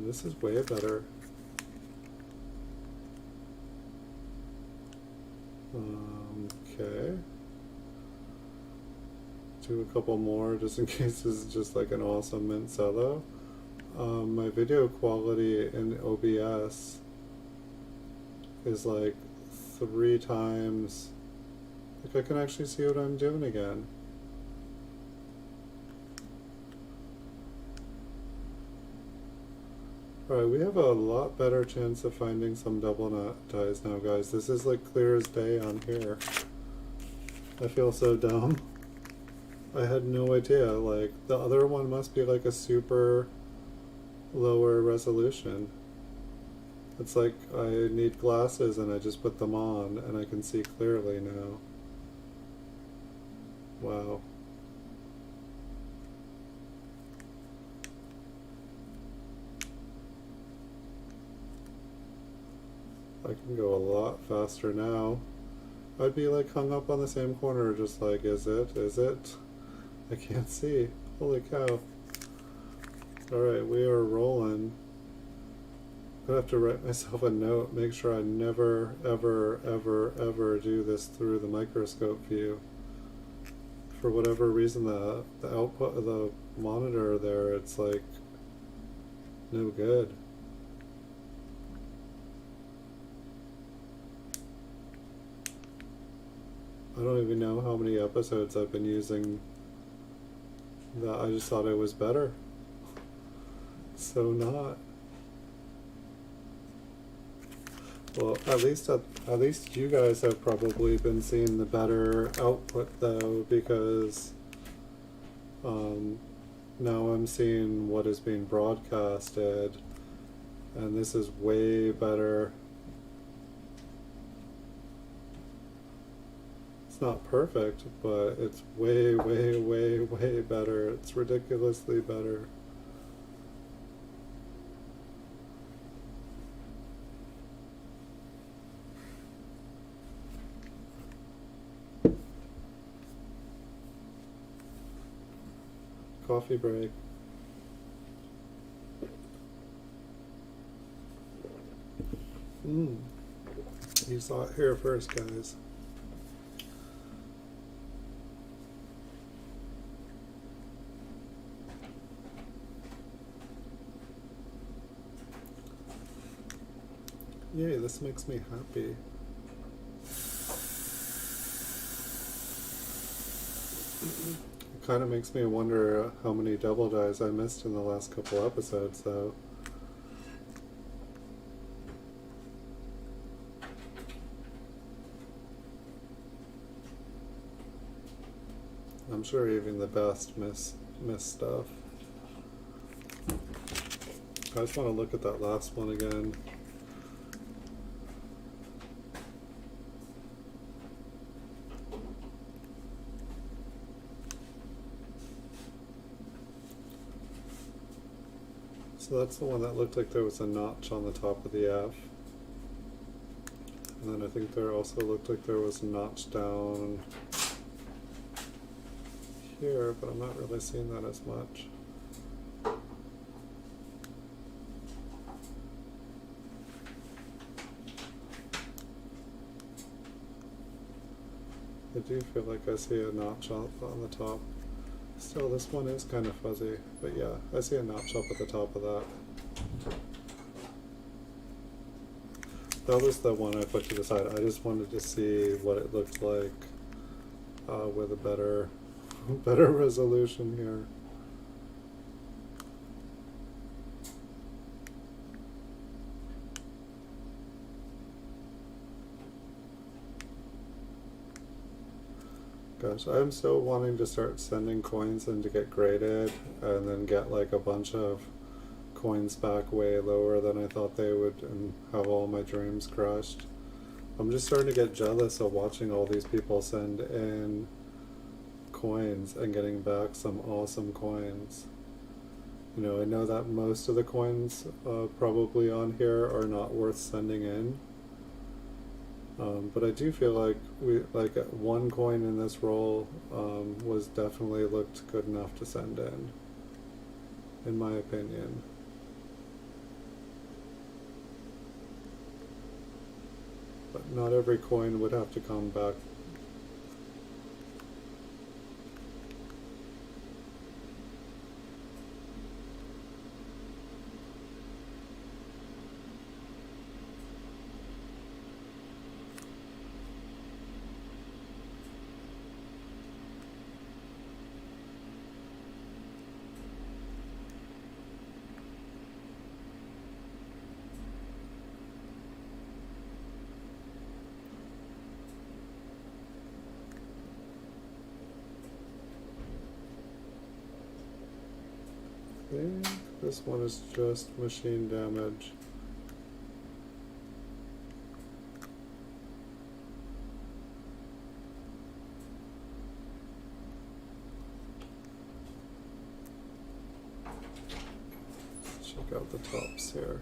This is way better. Okay. Do a couple more just in case this is just like an awesome mint cello. My video quality in OBS is like 3 times, like I can actually see what I'm doing again. Alright, we have a lot better chance of finding some double dies now, guys. This is like clear as day on here. I feel so dumb. I had no idea. Like, the other one must be like a super lower resolution. It's like I need glasses and I just put them on and I can see clearly now. Wow. I can go a lot faster now. I'd be like hung up on the same corner just like, is it? Is it? I can't see. Holy cow. Alright, we are rolling. I'm gonna have to write myself a note, make sure I never, ever, ever, ever do this through the microscope view. For whatever reason, the output of the monitor there, it's like no good. I don't even know how many episodes I've been using that. I just thought it was better. So not. Well, at least you guys have probably been seeing the better output though, because now I'm seeing what is being broadcasted, and this is way better. It's not perfect, but it's way, way, way, way better. It's ridiculously better. coffee break. You saw it here first, guys. Yay, this makes me happy. It kind of makes me wonder how many double dies I missed in the last couple episodes, though. I'm sure even the best miss stuff. I just want to look at that last one again. So that's the one that looked like there was a notch on the top of the F. And then I think there also looked like there was a notch down here, but I'm not really seeing that as much. I do feel like I see a notch on the top. Still, this one is kind of fuzzy, but yeah, I see a notch up at the top of that. That was the one I put to the side. I just wanted to see what it looked like with a better resolution here. Gosh, I'm still wanting to start sending coins in to get graded and then get like a bunch of coins back way lower than I thought they would and have all my dreams crushed. I'm just starting to get jealous of watching all these people send in coins and getting back some awesome coins. You know, I know that most of the coins probably on here are not worth sending in. But I do feel like one coin in this roll was definitely looked good enough to send in my opinion. But not every coin would have to come back. I think this one is just machine damage. Let's check out the tops here.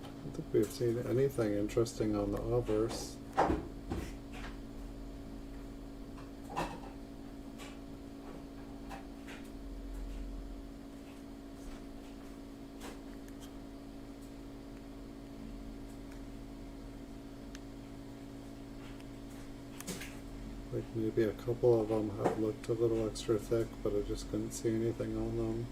I don't think we've seen anything interesting on the obverse. Like maybe a couple of them have looked a little extra thick, but I just couldn't see anything on them.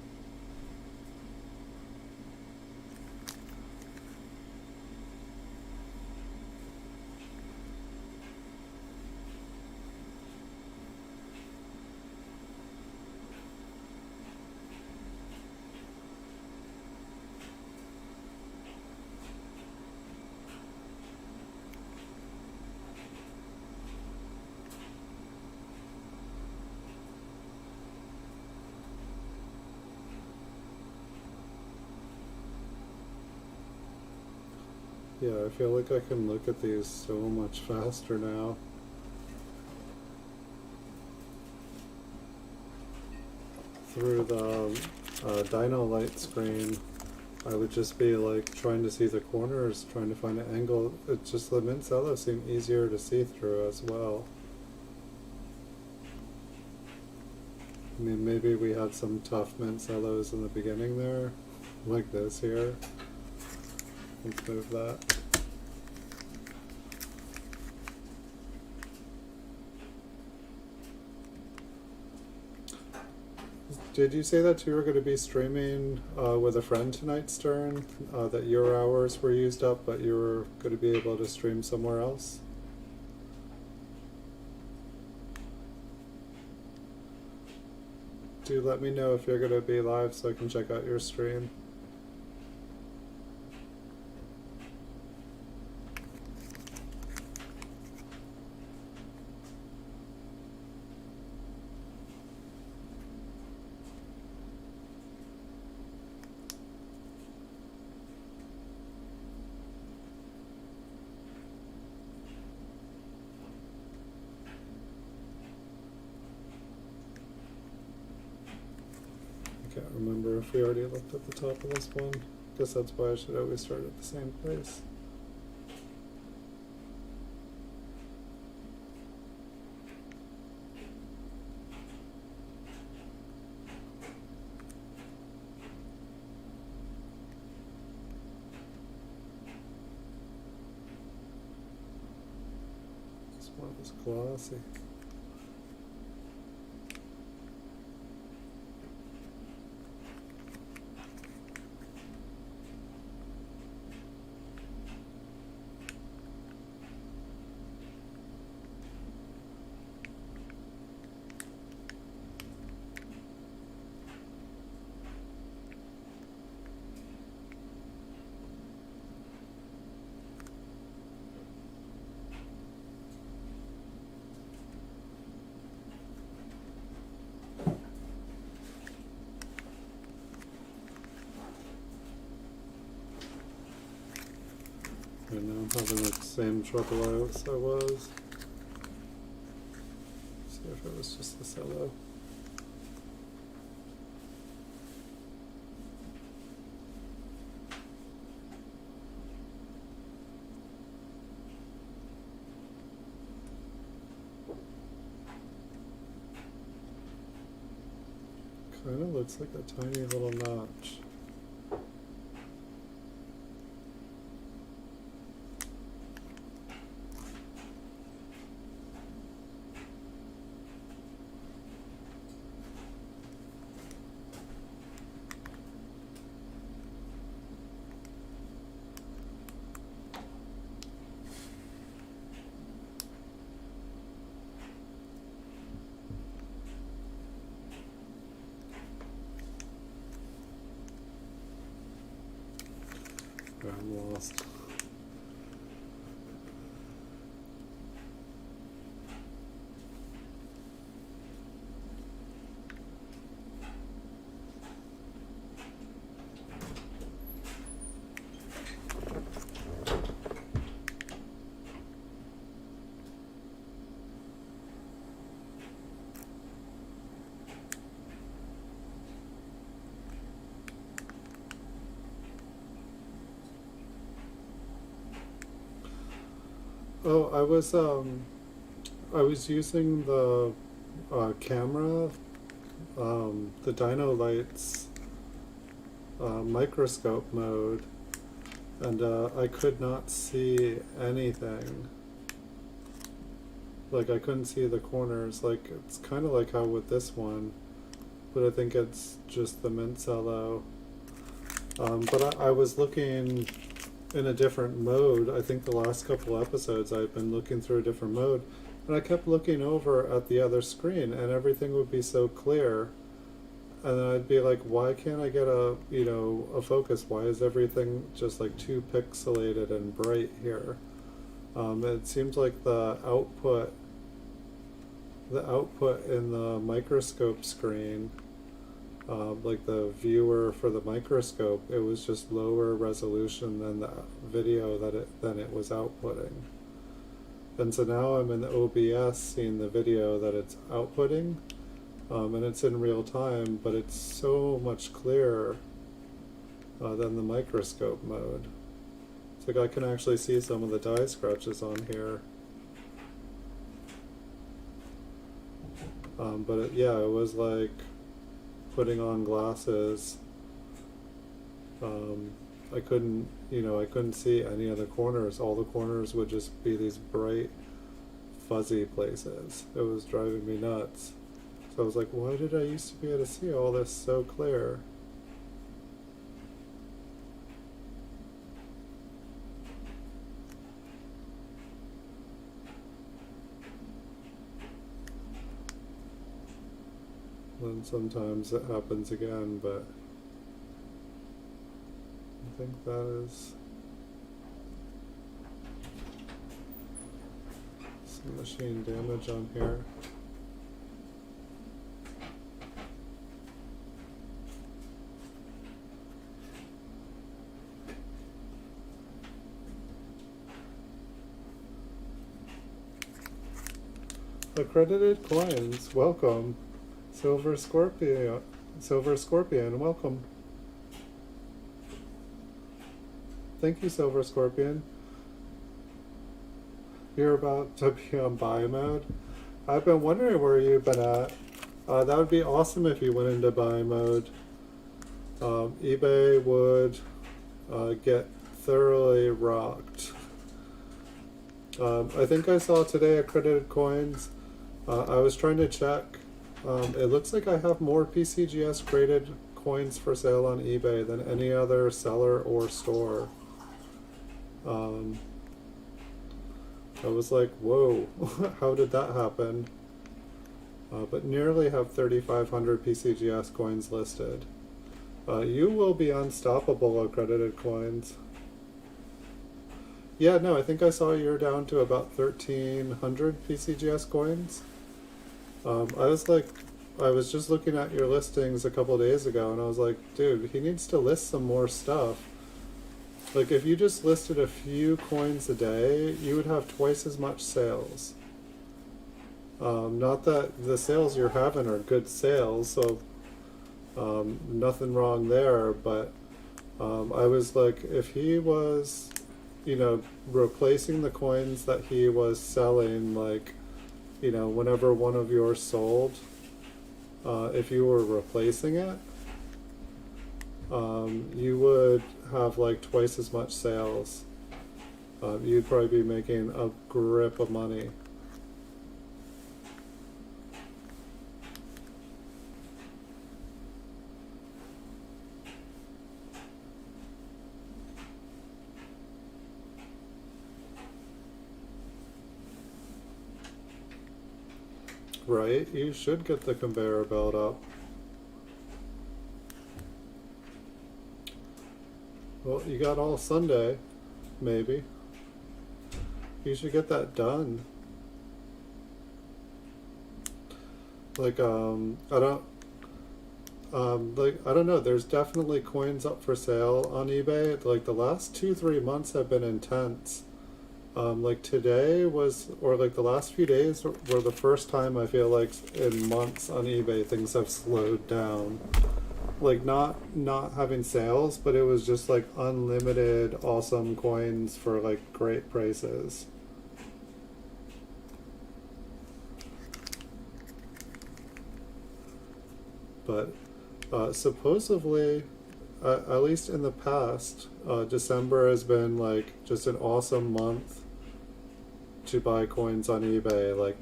Yeah, I feel like I can look at these so much faster now. through the dyno light screen, I would just be like trying to see the corners, trying to find an angle. It's just the mint cello seemed easier to see through as well. I mean, maybe we had some tough mint cellos in the beginning there, like this here. Let's move that. Did you say that you were going to be streaming with a friend tonight, Stern? That your hours were used up, but you were going to be able to stream somewhere else? Do let me know if you're going to be live so I can check out your stream. I can't remember if we already looked at the top of this one. Guess that's why I should always start at the same place. This one is glossy. And now I'm having the same trouble I was. See if it was just the cello. Kind of looks like a tiny little notch. I'm lost. Oh, I was using the camera, the Dino Lights microscope mode, and I could not see anything. Like, I couldn't see the corners. Like, it's kind of like how with this one, but I think it's just the mint cello. But I was looking in a different mode. I think the last couple episodes I've been looking through a different mode, and I kept looking over at the other screen and everything would be so clear, and then I'd be like, why can't I get a focus? Why is everything just like too pixelated and bright here? It seems like the output in the microscope screen, like the viewer for the microscope, it was just lower resolution than the video than it was outputting. And so now I'm in the OBS seeing the video that it's outputting, and it's in real time, but it's so much clearer than the microscope mode. It's like I can actually see some of the die scratches on here. But yeah, it was like putting on glasses. I couldn't, I couldn't see any of the corners. All the corners would just be these bright, fuzzy places. It was driving me nuts. So I was like, why did I used to be able to see all this so clear? And sometimes it happens again, but I think that is some machine damage on here. Accredited coins, welcome. Silver Scorpion, welcome. Thank you, Silver Scorpion. You're about to be on buy mode. I've been wondering where you've been at. That would be awesome if you went into buy mode. eBay would get thoroughly rocked. I think I saw today accredited coins. I was trying to check. It looks like I have more PCGS graded coins for sale on eBay than any other seller or store. I was like, whoa, how did that happen? But nearly have 3,500 PCGS coins listed. You will be unstoppable, accredited coins. Yeah, no, I think I saw you're down to about 1,300 PCGS coins. I was just looking at your listings a couple days ago, and I was like, dude, he needs to list some more stuff. Like, if you just listed a few coins a day, you would have twice as much sales. Not that the sales you're having are good sales, so nothing wrong there, but I was like, if he was, replacing the coins that he was selling, like, whenever one of yours sold, if you were replacing it, you would have like twice as much sales. You'd probably be making a grip of money. Right? You should get the conveyor belt up. Well, you got all Sunday, maybe. You should get that done. Like, I don't know, there's definitely coins up for sale on eBay. Like, the last 2-3 months have been intense. Like today was, or like the last few days were the first time I feel like in months on eBay things have slowed down. Like not having sales, but it was just like unlimited awesome coins for like great prices. But supposedly, at least in the past, December has been like just an awesome month to buy coins on eBay. Like,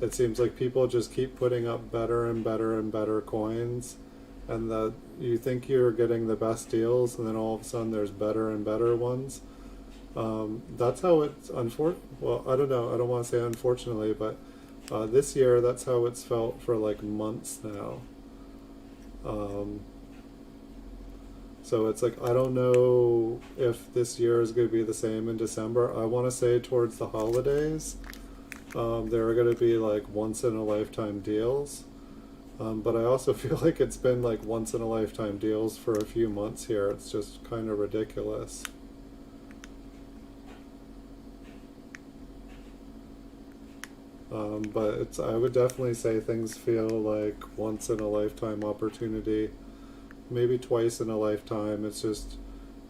it seems like people just keep putting up better and better and better coins, and that you think you're getting the best deals, and then all of a sudden there's better and better ones. That's how it's well, I don't know, I don't want to say unfortunately, but this year that's how it's felt for like months now. So it's like, I don't know if this year is going to be the same in December. I want to say towards the holidays, there are going to be like once in a lifetime deals. But I also feel like it's been like once in a lifetime deals for a few months here. It's just kind of ridiculous. But I would definitely say things feel like once in a lifetime opportunity, maybe twice in a lifetime. It's just,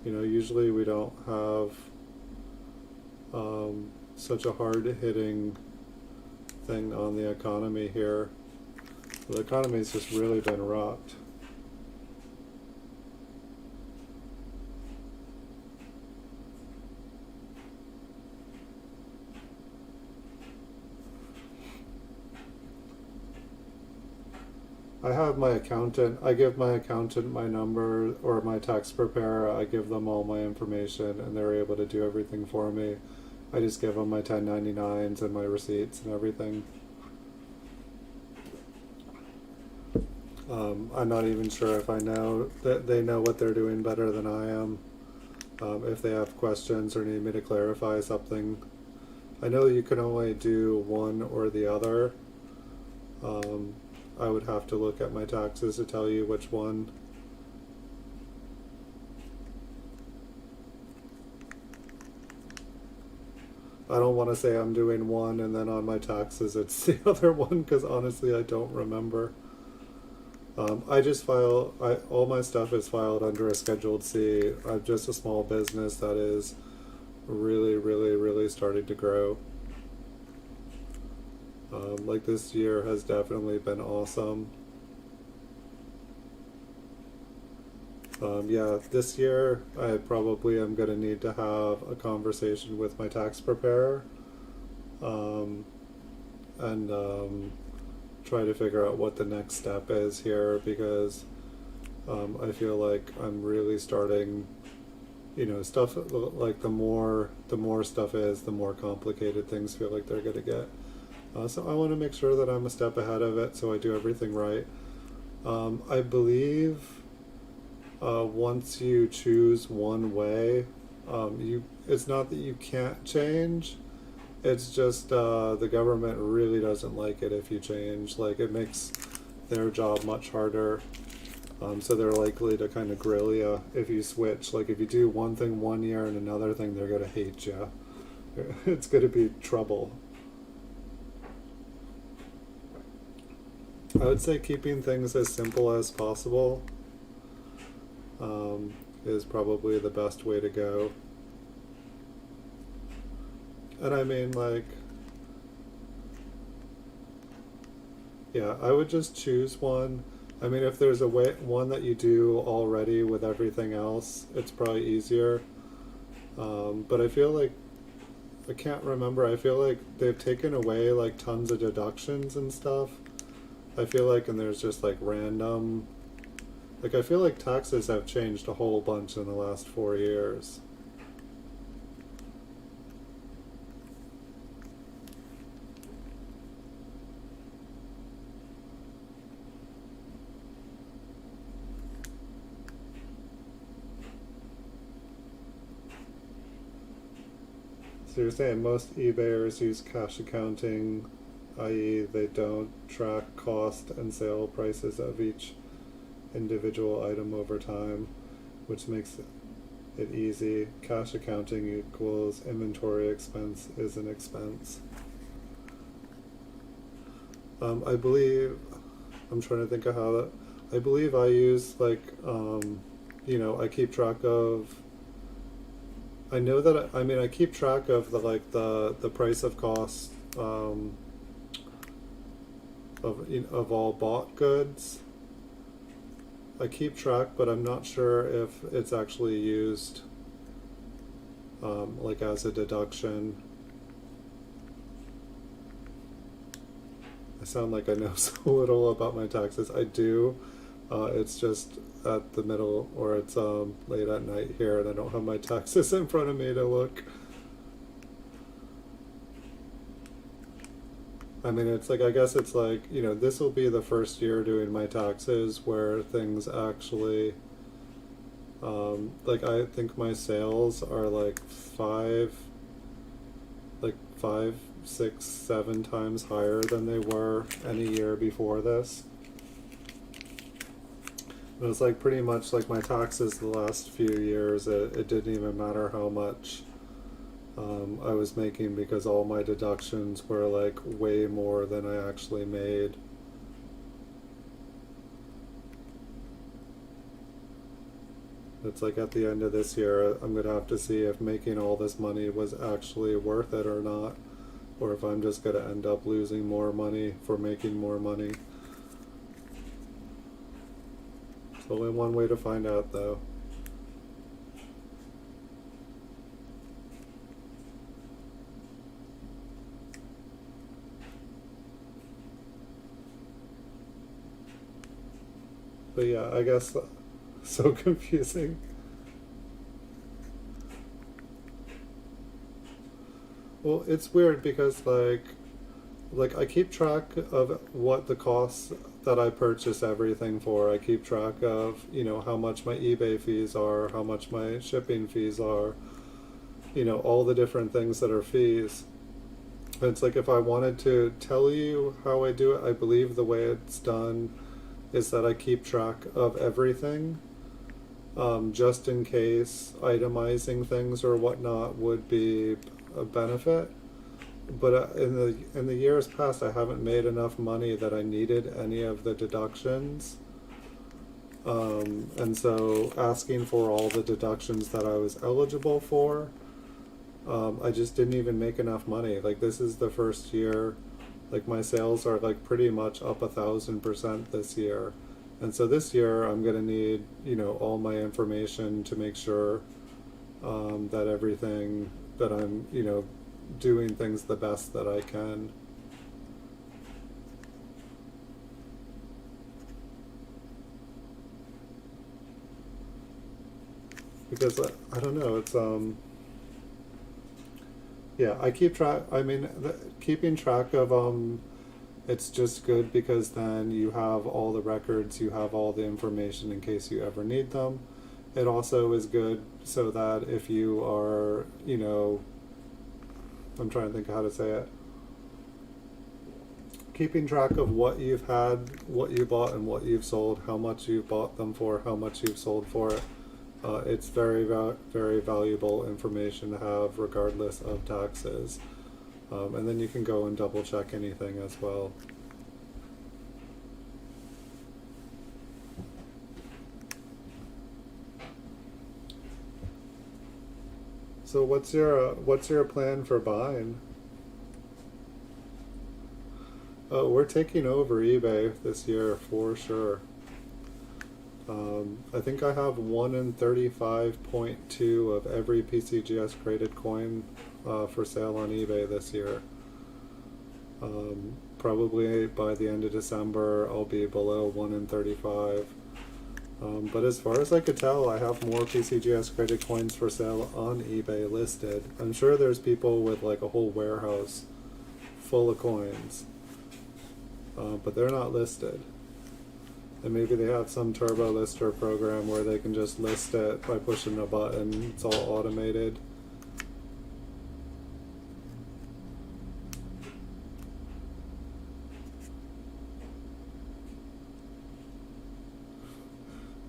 usually we don't have such a hard hitting thing on the economy here. The economy's just really been rocked. I have my accountant, I give my accountant my number, or my tax preparer, I give them all my information and they're able to do everything for me. I just give them my 1099s and my receipts and everything. I'm not even sure if I know that they know what they're doing better than I am. If they have questions or need me to clarify something. I know you can only do one or the other. I would have to look at my taxes to tell you which one. I don't want to say I'm doing one and then on my taxes it's the other one, because honestly I don't remember. I just file, all my stuff is filed under a Scheduled C. I'm just a small business that is really, really, really starting to grow. Like this year has definitely been awesome. Yeah, this year I probably am going to need to have a conversation with my tax preparer and try to figure out what the next step is here, because I feel like I'm really starting, stuff like the more stuff is, the more complicated things feel like they're going to get. So I want to make sure that I'm a step ahead of it, so I do everything right. I believe once you choose one way, it's not that you can't change. It's just the government really doesn't like it if you change. Like, it makes their job much harder. So they're likely to kind of grill you if you switch. Like, if you do one thing one year and another thing, they're going to hate you. It's going to be trouble. I would say keeping things as simple as possible is probably the best way to go. And I mean, like, yeah, I would just choose one. I mean, if there's one that you do already with everything else, it's probably easier. But I feel like, I can't remember, I feel like they've taken away like tons of deductions and stuff. I feel like, and there's just like random, like I feel like taxes have changed a whole bunch in the last 4 years. So you're saying most eBayers use cash accounting, i.e. they don't track cost and sale prices of each individual item over time, which makes it easy. Cash accounting equals inventory expense is an expense. I believe, I'm trying to think of how that, I believe I use like, I keep track of, I know that, I keep track of the price of cost of all bought goods. I keep track, but I'm not sure if it's actually used like as a deduction. I sound like I know so little about my taxes. I do. It's just at the middle, or it's late at night here, and I don't have my taxes in front of me to look. I mean, it's like, I guess it's like, this will be the first year doing my taxes where things actually, like, I think my sales are like 5, 6, 7 times higher than they were any year before this. It was like pretty much like my taxes the last few years, it didn't even matter how much I was making, because all my deductions were like way more than I actually made. It's like at the end of this year, I'm gonna have to see if making all this money was actually worth it or not, or if I'm just gonna end up losing more money for making more money. There's only one way to find out, though. But yeah, I guess so confusing. Well, it's weird because like I keep track of what the costs that I purchase everything for. I keep track of, you know, how much my eBay fees are, how much my shipping fees are, you know, all the different things that are fees. It's like if I wanted to tell you how I do it, I believe the way it's done is that I keep track of everything, just in case itemizing things or whatnot would be a benefit. But in the years past, I haven't made enough money that I needed any of the deductions, and so asking for all the deductions that I was eligible for, I just didn't even make enough money. Like, this is the first year, like my sales are like pretty much up 1,000% this year, and so this year I'm gonna need, you know, all my information to make sure that everything that I'm, you know, doing things the best that I can. Because I don't know, it's yeah, I keep track. I mean, keeping track of it's just good because then you have all the records, you have all the information in case you ever need them. It also is good so that if you are, you know, I'm trying to think of how to say it. Keeping track of what you've had, what you bought, and what you've sold, how much you've bought them for, how much you've sold for it. It's very valuable information to have regardless of taxes. And then you can go and double check anything as well. So what's your plan for buying? Oh, we're taking over eBay this year for sure. I think I have 1 in 35.2 of every PCGS graded coin for sale on eBay this year. Probably by the end of December I'll be below 1 in 35. But as far as I could tell, I have more PCGS graded coins for sale on eBay listed. I'm sure there's people with like a whole warehouse full of coins, but they're not listed. And maybe they have some turbo lister program where they can just list it by pushing a button. It's all automated.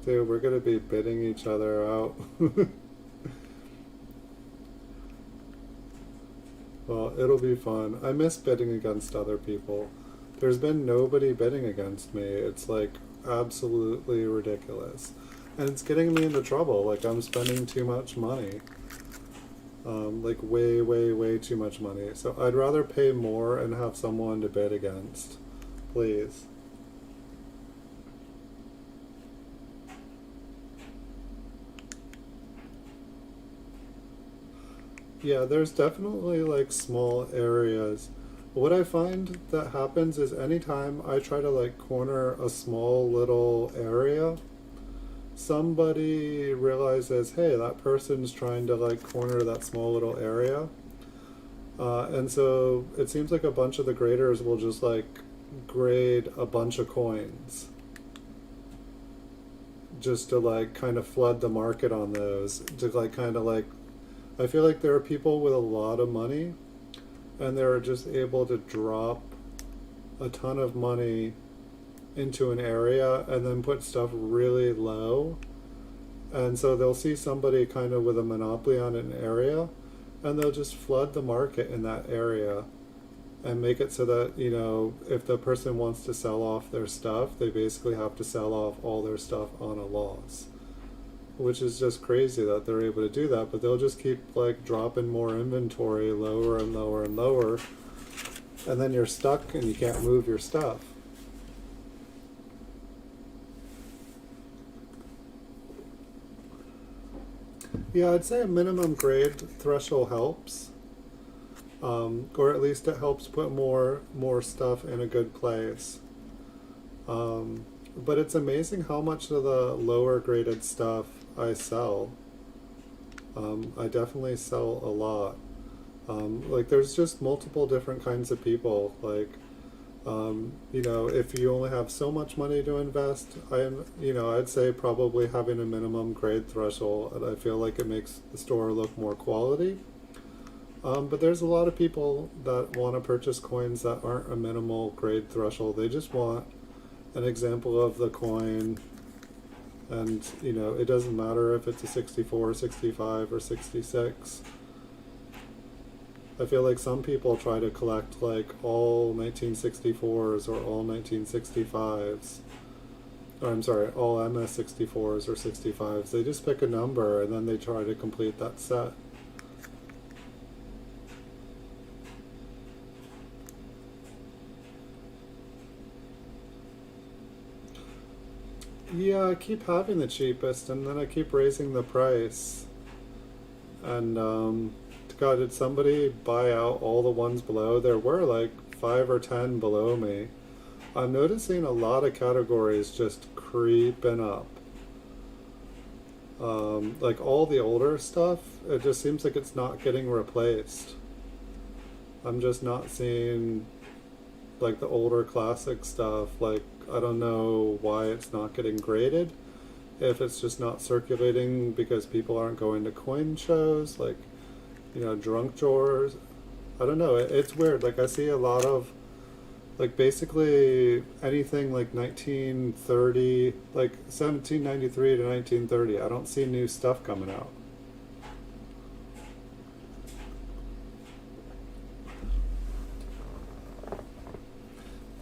Dude, we're gonna be bidding each other out. Well, it'll be fun. I miss bidding against other people. There's been nobody bidding against me. It's like absolutely ridiculous. And it's getting me into trouble. Like, I'm spending too much money. Like way too much money. So I'd rather pay more and have someone to bid against. Please. Yeah, there's definitely like small areas. What I find that happens is anytime I try to like corner a small little area, somebody realizes, hey, that person's trying to like corner that small little area. And so it seems like a bunch of the graders will just like grade a bunch of coins just to like kind of flood the market on those, to like kind of like, I feel like there are people with a lot of money and they're just able to drop a ton of money into an area and then put stuff really low. And so they'll see somebody kind of with a monopoly on an area and they'll just flood the market in that area and make it so that, you know, if the person wants to sell off their stuff, they basically have to sell off all their stuff on a loss, which is just crazy that they're able to do that. But they'll just keep like dropping more inventory lower and lower and lower, and then you're stuck and you can't move your stuff. Yeah, I'd say a minimum grade threshold helps, or at least it helps put more stuff in a good place. But it's amazing how much of the lower graded stuff I sell. I definitely sell a lot. Like there's just multiple different kinds of people. Like, you know, if you only have so much money to invest, you know, I'd say probably having a minimum grade threshold, and I feel like it makes the store look more quality. But there's a lot of people that want to purchase coins that aren't a minimal grade threshold. They just want an example of the coin, and you know, it doesn't matter if it's a 64, 65, or 66. I feel like some people try to collect like all 1964s or all 1965s. Or I'm sorry, all MS64s or 65s. They just pick a number and then they try to complete that set. Yeah, I keep having the cheapest and then I keep raising the price. And God, did somebody buy out all the ones below? There were like 5 or 10 below me. I'm noticing a lot of categories just creeping up. Like all the older stuff, it just seems like it's not getting replaced. I'm just not seeing like the older classic stuff. Like, I don't know why it's not getting graded. If it's just not circulating because people aren't going to coin shows, like, you know, drunk drawers. I don't know. It's weird. Like, I see a lot of, like, basically anything like 1930, like 1793 to 1930. I don't see new stuff coming out.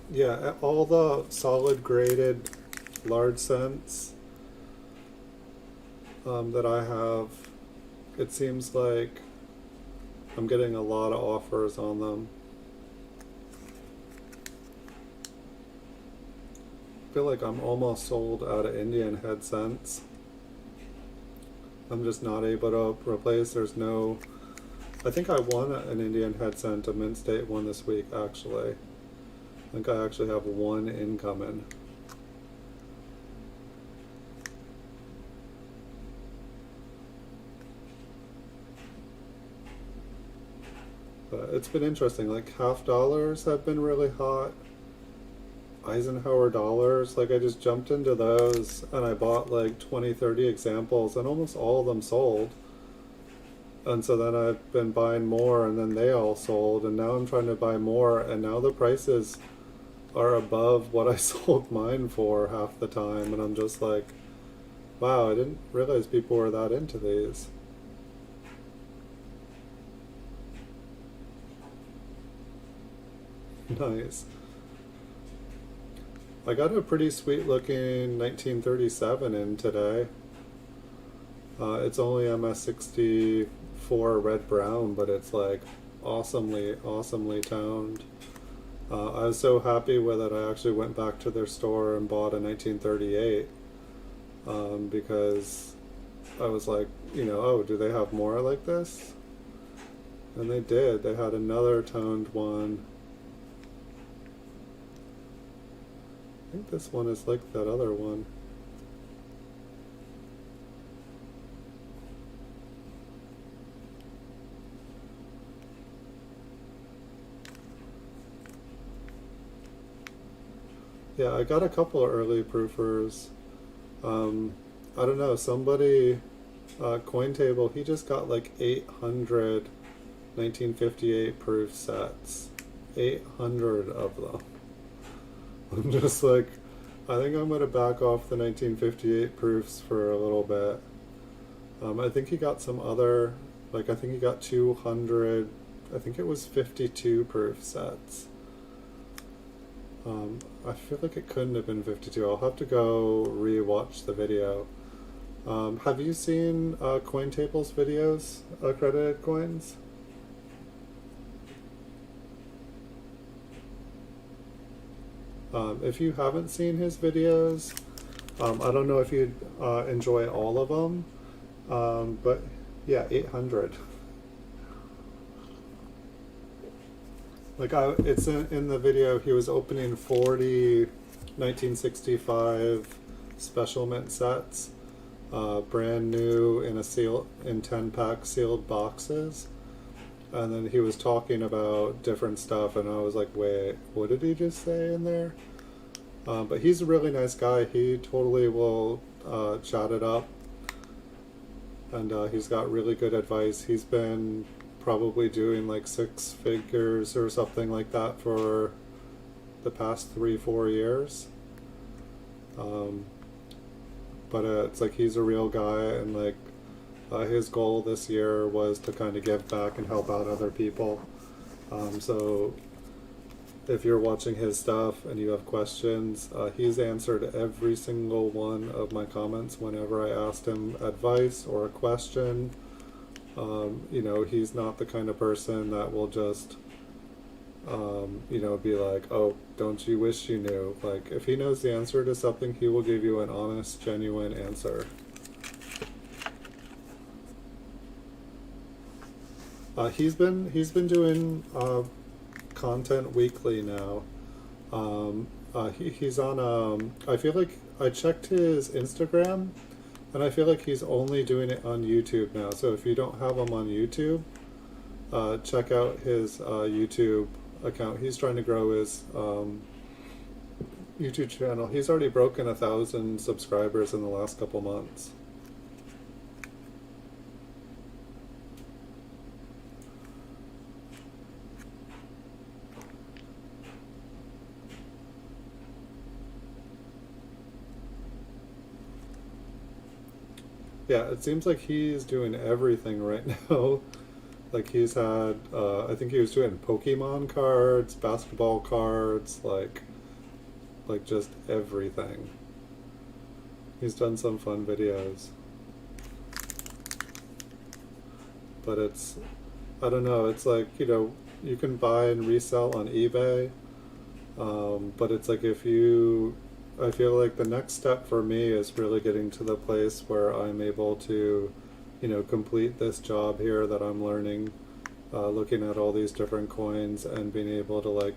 Yeah, all the solid graded large cents that I have, it seems like I'm getting a lot of offers on them. I feel like I'm almost sold out of Indian head cents. I'm just not able to replace. There's no. I think I won an Indian head cent, a mint state one this week actually. I think I actually have one incoming. But it's been interesting. Like half dollars have been really hot. Eisenhower dollars, like I just jumped into those and I bought like 20, 30 examples and almost all of them sold. And so then I've been buying more and then they all sold and now I'm trying to buy more and now the prices are above what I sold mine for half the time and I'm just like, wow, I didn't realize people were that into these. Nice. I got a pretty sweet looking 1937 in today. It's only MS64 red brown, but it's like awesomely toned. I was so happy with it, I actually went back to their store and bought a 1938 because I was like, you know, oh, do they have more like this? And they did. They had another toned one. I think this one is like that other one. Yeah, I got a couple of early proofers. I don't know, somebody, Cointable, he just got like 800 1958 proof sets. 800 of them. I'm just like, I think I'm going to back off the 1958 proofs for a little bit. I think he got some other Like I think he got 200, I think it was 52 proof sets. I feel like it couldn't have been 52. I'll have to go re-watch the video. Have you seen CoinTable's videos, accredited coins? If you haven't seen his videos, I don't know if you'd enjoy all of them, but yeah, 800. Like it's in the video, he was opening 40 1965 special mint sets, brand new in 10-pack sealed boxes. And then he was talking about different stuff, and I was like, wait, what did he just say in there? But he's a really nice guy. He totally will chat it up, and he's got really good advice. He's been probably doing like 6 figures or something like that for the past 3-4 years. But it's like he's a real guy, and like his goal this year was to kind of give back and help out other people. So if you're watching his stuff and you have questions, he's answered every single one of my comments whenever I asked him advice or a question. You know, he's not the kind of person that will just, you know, be like, oh, don't you wish you knew? Like, if he knows the answer to something, he will give you an honest, genuine answer. He's been doing content weekly now. He's on. I feel like I checked his Instagram, and I feel like he's only doing it on YouTube now. So if you don't have him on YouTube, check out his YouTube account. He's trying to grow his YouTube channel. He's already broken 1,000 subscribers in the last couple months. Yeah, it seems like he's doing everything right now. Like he's had, I think he was doing Pokemon cards, basketball cards, like just everything. He's done some fun videos. But it's, I don't know, it's like, you know, you can buy and resell on eBay, but it's like I feel like the next step for me is really getting to the place where I'm able to, you know, complete this job here that I'm learning, looking at all these different coins and being able to like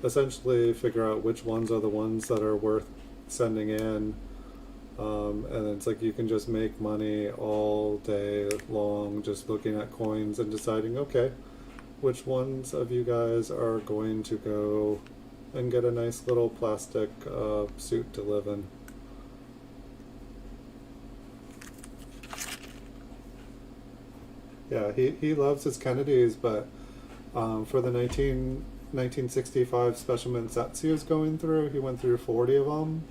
essentially figure out which ones are the ones that are worth sending in. And it's like you can just make money all day long just looking at coins and deciding, okay, which ones of you guys are going to go and get a nice little plastic suit to live in. Yeah, he loves his Kennedys, but for the 1965 special mint sets he was going through, he went through 40 of them.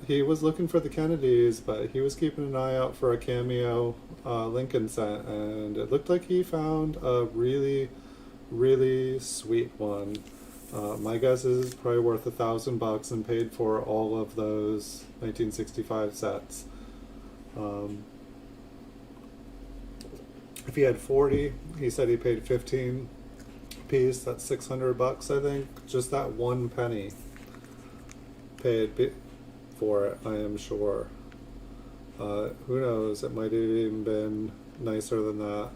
He was looking for the Kennedys, but he was keeping an eye out for a cameo Lincoln set, and it looked like he found a really, really sweet one. My guess is probably worth $1,000 and paid for all of those 1965 sets. If he had 40, he said he paid 15 a piece. That's $600, I think. Just that one penny paid for it, I am sure. Who knows? It might have even been nicer than that.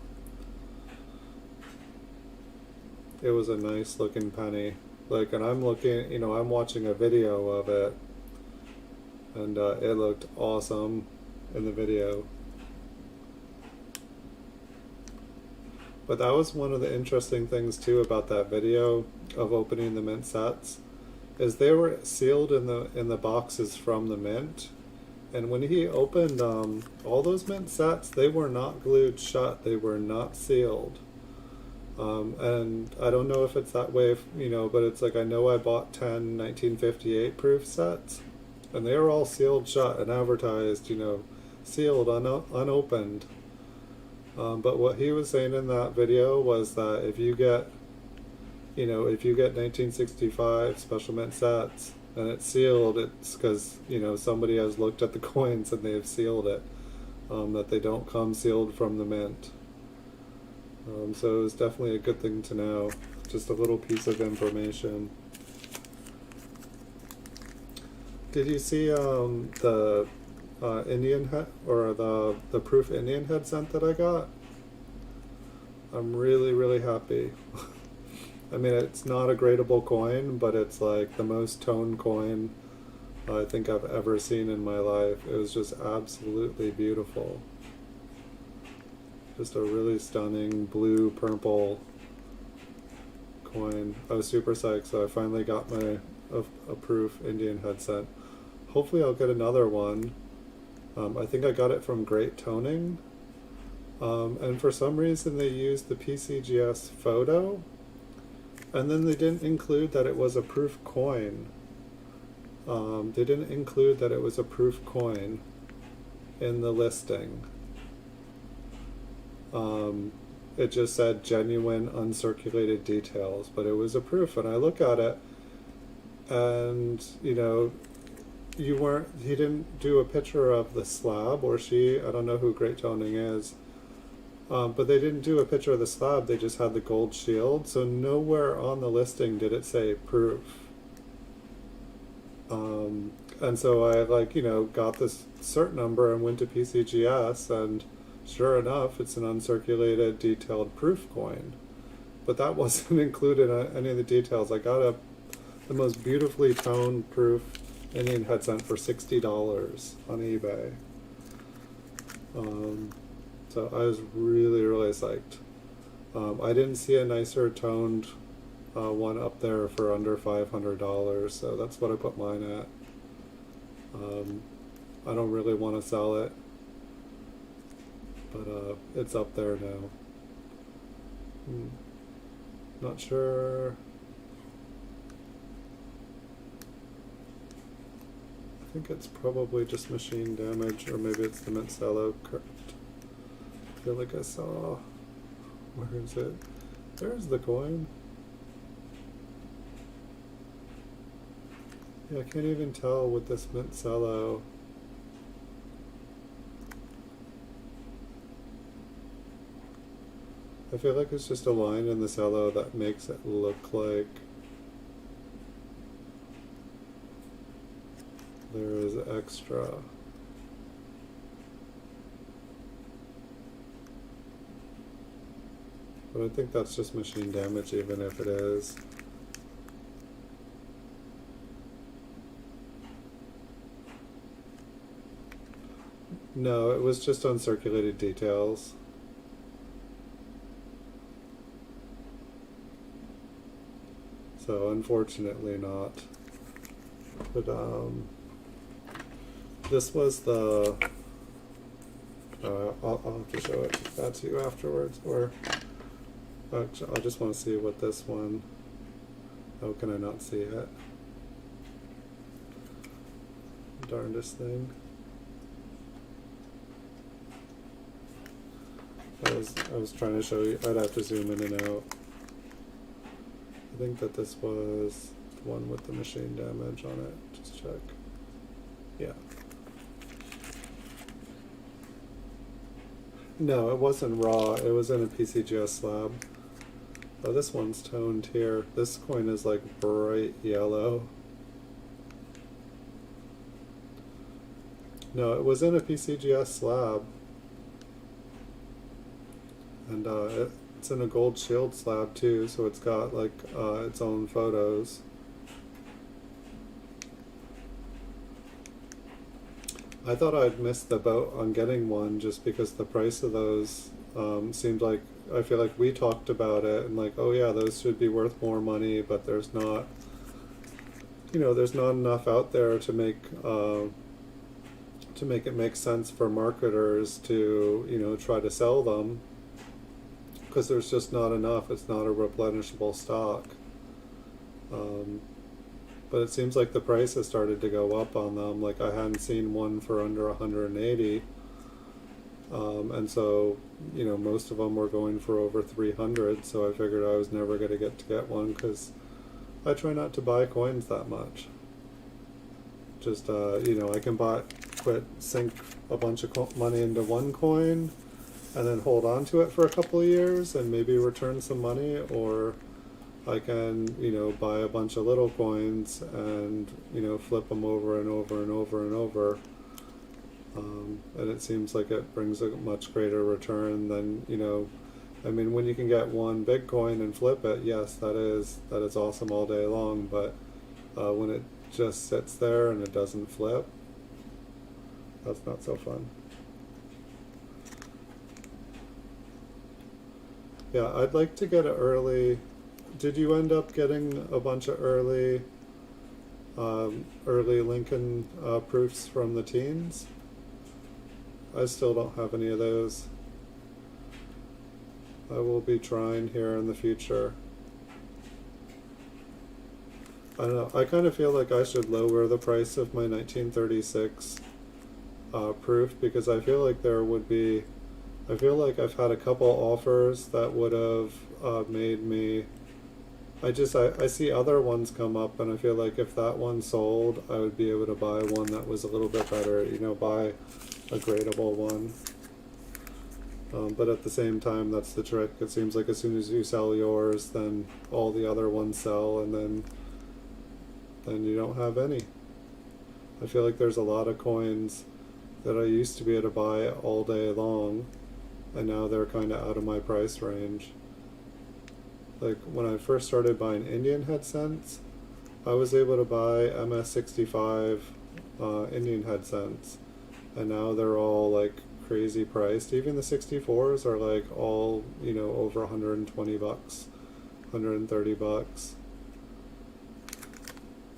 It was a nice looking penny. Like, and I'm looking, you know, I'm watching a video of it, and it looked awesome in the video. But that was one of the interesting things too about that video of opening the mint sets, is they were sealed in the boxes from the mint, and when he opened all those mint sets, they were not glued shut. They were not sealed. And I don't know if it's that way, you know, but it's like I know I bought 10 1958 proof sets, and they were all sealed shut and advertised, you know, sealed, unopened. But what he was saying in that video was that if you get, if you get 1965 special mint sets and it's sealed, it's because, somebody has looked at the coins and they've sealed it, that they don't come sealed from the mint. So it was definitely a good thing to know. Just a little piece of information. Did you see the Indian head, or the proof Indian head cent that I got? I'm really, really happy. I mean, it's not a gradable coin, but it's like the most toned coin I think I've ever seen in my life. It was just absolutely beautiful. Just a really stunning blue purple coin. I was super psyched, so I finally got my a proof Indian head cent. Hopefully I'll get another one. I think I got it from Great Toning. And for some reason they used the PCGS photo, and then they didn't include that it was a proof coin. They didn't include that it was a proof coin in the listing. It just said genuine uncirculated details, but it was a proof. And I look at it, and he didn't do a picture of the slab, or she, I don't know who Great Toning is, but they didn't do a picture of the slab, they just had the gold shield, so nowhere on the listing did it say proof. And so I got this cert number and went to PCGS, and sure enough, it's an uncirculated detailed proof coin. But that wasn't included in any of the details. I got the most beautifully toned proof Indian head cent for $60 on eBay. So I was really, really psyched. I didn't see a nicer toned one up there for under $500, so that's what I put mine at. I don't really want to sell it, but it's up there now. Not sure. I think it's probably just machine damage, or maybe it's the mint Cello. I feel like I saw. Where is it? There's the coin. Yeah, I can't even tell with this mint Cello. I feel like it's just a line in the Cello that makes it look like there is extra. But I think that's just machine damage, even if it is. No, it was just uncirculated details. So unfortunately not. But this was the I'll have to show that to you afterwards, or actually, I just want to see what this one. How can I not see it? Darndest thing. I was trying to show you. I'd have to zoom in and out. I think that this was the one with the machine damage on it. Just check. Yeah. No, it wasn't raw. It was in a PCGS slab. Oh, this one's toned here. This coin is like bright yellow. No, it was in a PCGS slab. And it's in a gold shield slab too, so it's got like its own photos. I thought I'd missed the boat on getting one just because the price of those seemed like, I feel like we talked about it and like, oh yeah, those should be worth more money, but there's not, there's not enough out there to make it make sense for marketers to, try to sell them, because there's just not enough. It's not a replenishable stock. But it seems like the price has started to go up on them. Like I hadn't seen one for under 180. And so, you know, most of them were going for over 300, so I figured I was never going to get one because I try not to buy coins that much. Just, you know, I can sink a bunch of money into one coin and then hold on to it for a couple of years and maybe return some money, or I can, you know, buy a bunch of little coins and, you know, flip them over and over and over and over. And it seems like it brings a much greater return than, you know, I mean, when you can get one big coin and flip it, yes, that is awesome all day long, but when it just sits there and it doesn't flip, that's not so fun. Yeah, I'd like to get an early. Did you end up getting a bunch of early Lincoln proofs from the teens? I still don't have any of those. I will be trying here in the future. I don't know, I kind of feel like I should lower the price of my 1936 proof, because I feel like I've had a couple offers that would have made me, I see other ones come up, and I feel like if that one sold, I would be able to buy one that was a little bit better, you know, buy a gradable one. But at the same time, that's the trick. It seems like as soon as you sell yours, then all the other ones sell, and then you don't have any. I feel like there's a lot of coins that I used to be able to buy all day long, and now they're kind of out of my price range. Like when I first started buying Indian head cents, I was able to buy MS65 Indian head cents, and now they're all like crazy priced. Even the 64s are like all, you know, over 120 bucks, 130 bucks.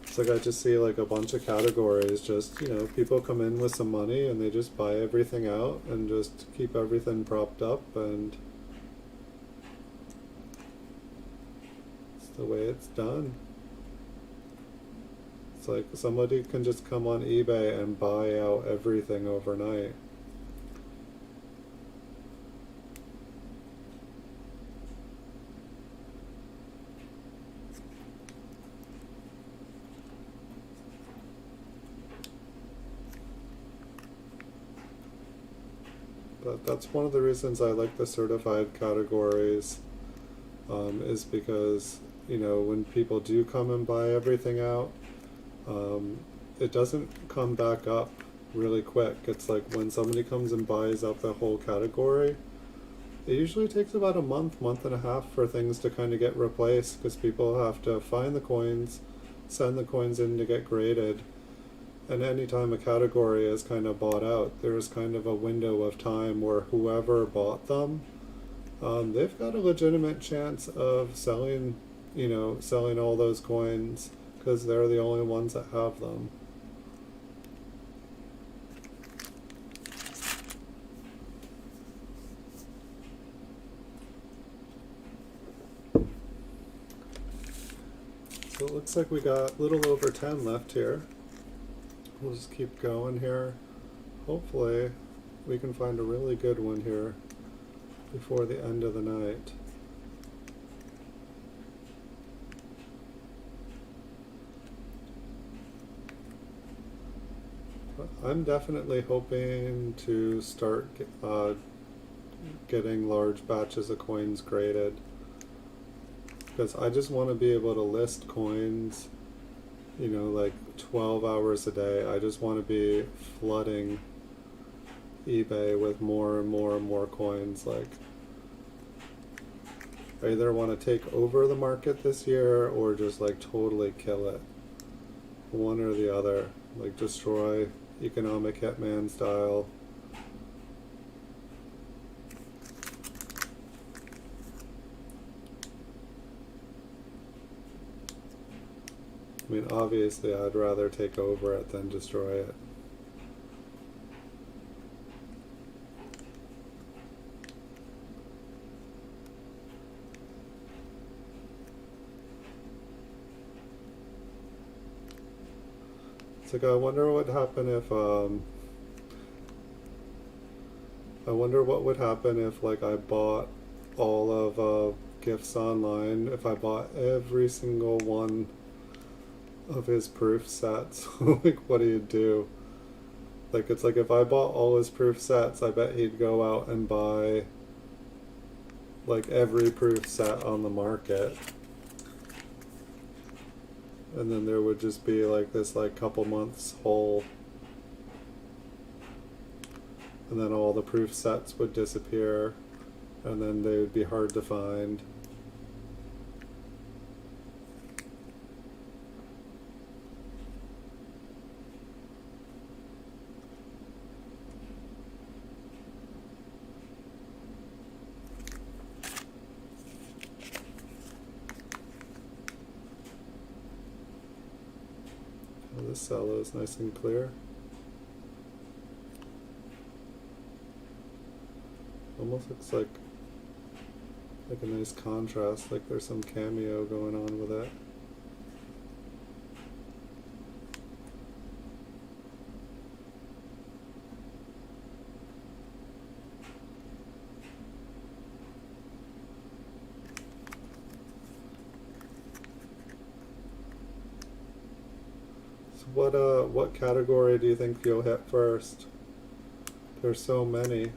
It's like I just see like a bunch of categories, just, you know, people come in with some money and they just buy everything out and just keep everything propped up, and it's the way it's done. It's like somebody can just come on eBay and buy out everything overnight. But that's one of the reasons I like the certified categories, is because, you know, when people do come and buy everything out, it doesn't come back up really quick. It's like when somebody comes and buys up the whole category, it usually takes about a month and a half for things to kind of get replaced, because people have to find the coins, send the coins in to get graded. And anytime a category is kind of bought out, there's kind of a window of time where whoever bought them, they've got a legitimate chance of selling, you know, selling all those coins, because they're the only ones that have them. So it looks like we got a little over 10 left here. We'll just keep going here. Hopefully we can find a really good one here before the end of the night. But I'm definitely hoping to start getting large batches of coins graded, because I just want to be able to list coins, you know, like 12 hours a day. I just want to be flooding eBay with more and more and more coins. Like, I either want to take over the market this year or just like totally kill it. One or the other. Like destroy economic hitman style. I mean, obviously I'd rather take over it than destroy it. It's like, I wonder what would happen if I wonder what would happen if like I bought all of gifts online, if I bought every single one of his proof sets. Like what do you do? Like it's like if I bought all his proof sets, I bet he'd go out and buy like every proof set on the market. And then there would just be like this like couple months hole. And then all the proof sets would disappear, and then they would be hard to find. Oh, this cello is nice and clear. Almost looks like a nice contrast, like there's some cameo going on with it. So what category do you think you'll hit first? There's so many.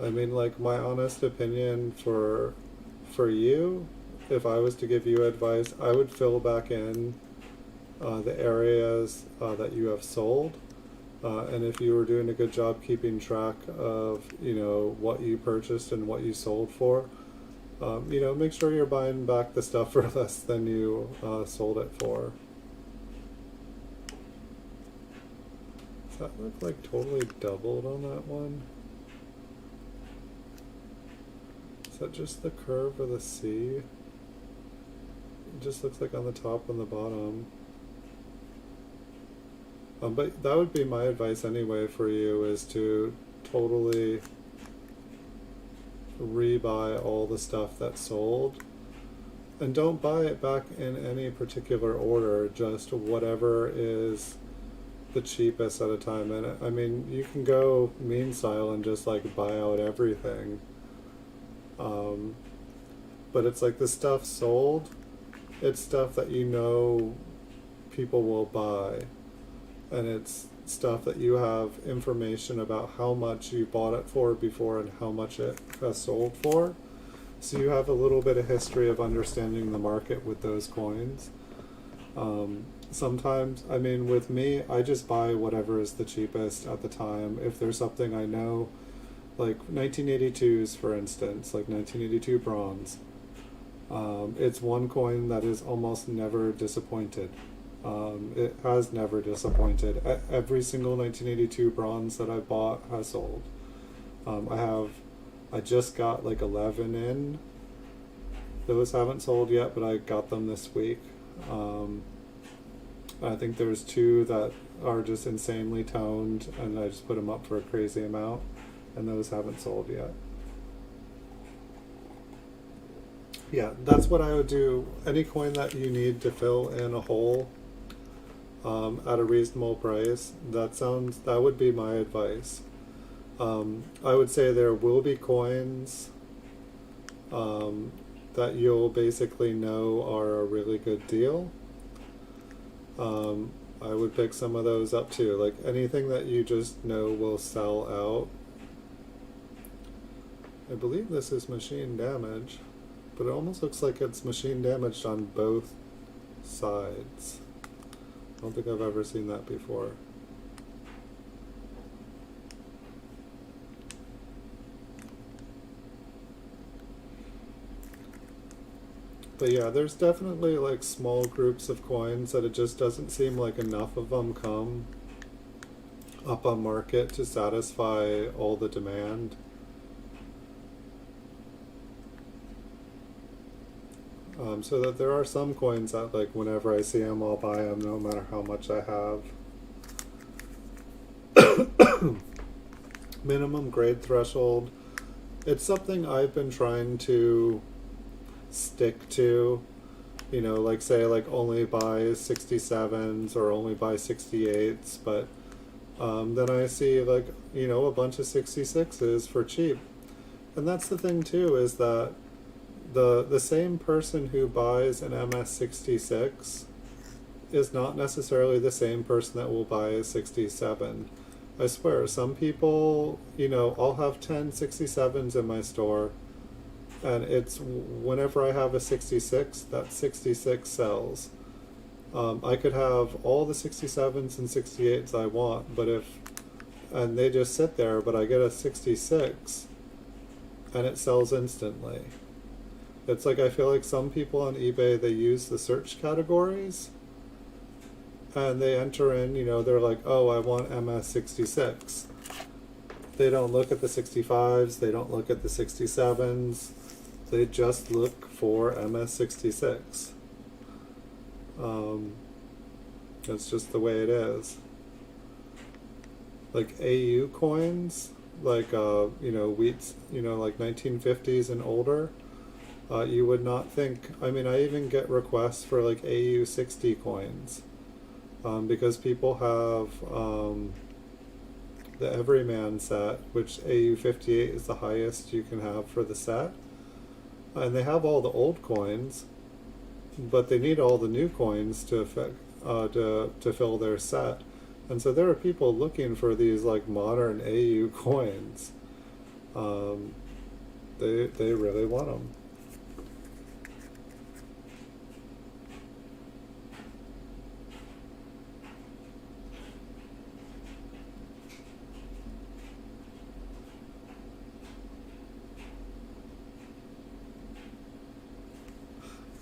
I mean, like, my honest opinion for you, if I was to give you advice, I would fill back in the areas that you have sold, and if you were doing a good job keeping track of, you know, what you purchased and what you sold for, you know, make sure you're buying back the stuff for less than you sold it for. Does that look like totally doubled on that one? Is that just the curve of the C? It just looks like on the top and the bottom. But that would be my advice anyway for you, is to totally rebuy all the stuff that's sold. And don't buy it back in any particular order, just whatever is the cheapest at a time. And I mean, you can go mean style and just like buy out everything. But it's like the stuff sold, it's stuff that you know people will buy. And it's stuff that you have information about how much you bought it for before and how much it has sold for. So you have a little bit of history of understanding the market with those coins. Sometimes, I mean, with me, I just buy whatever is the cheapest at the time. If there's something I know, like 1982s, for instance, like 1982 bronze. It's one coin that is almost never disappointed. It has never disappointed. Every single 1982 bronze that I bought has sold. I just got like 11 in. Those haven't sold yet, but I got them this week. I think there's 2 that are just insanely toned, and I just put them up for a crazy amount, and those haven't sold yet. Yeah, that's what I would do. Any coin that you need to fill in a hole at a reasonable price, that would be my advice. I would say there will be coins that you'll basically know are a really good deal. I would pick some of those up too. Like anything that you just know will sell out. I believe this is machine damage, but it almost looks like it's machine damaged on both sides. I don't think I've ever seen that before. But yeah, there's definitely like small groups of coins that it just doesn't seem like enough of them come up on market to satisfy all the demand. So that there are some coins that like whenever I see them, I'll buy them no matter how much I have. Minimum grade threshold. It's something I've been trying to stick to you know, like say like only buy 67s or only buy 68s, but then I see like, you know, a bunch of 66s for cheap. And that's the thing too, is that the same person who buys an MS66 is not necessarily the same person that will buy a 67. I swear, some people, you know, I'll have 10 67s in my store, and it's whenever I have a 66, that 66 sells. I could have all the 67s and 68s I want, but and they just sit there, but I get a 66 and it sells instantly. It's like I feel like some people on eBay, they use the search categories and they enter in, you know, they're like, oh, I want MS66. They don't look at the 65s, they don't look at the 67s, they just look for MS66. It's just the way it is. Like AU coins, like you know, wheats, you know, like 1950s and older, you would not think. I mean, I even get requests for like AU 60 coins, because people have the Everyman set, which AU 58 is the highest you can have for the set, and they have all the old coins, but they need all the new coins to fill their set. And so there are people looking for these like modern AU coins. They really want them.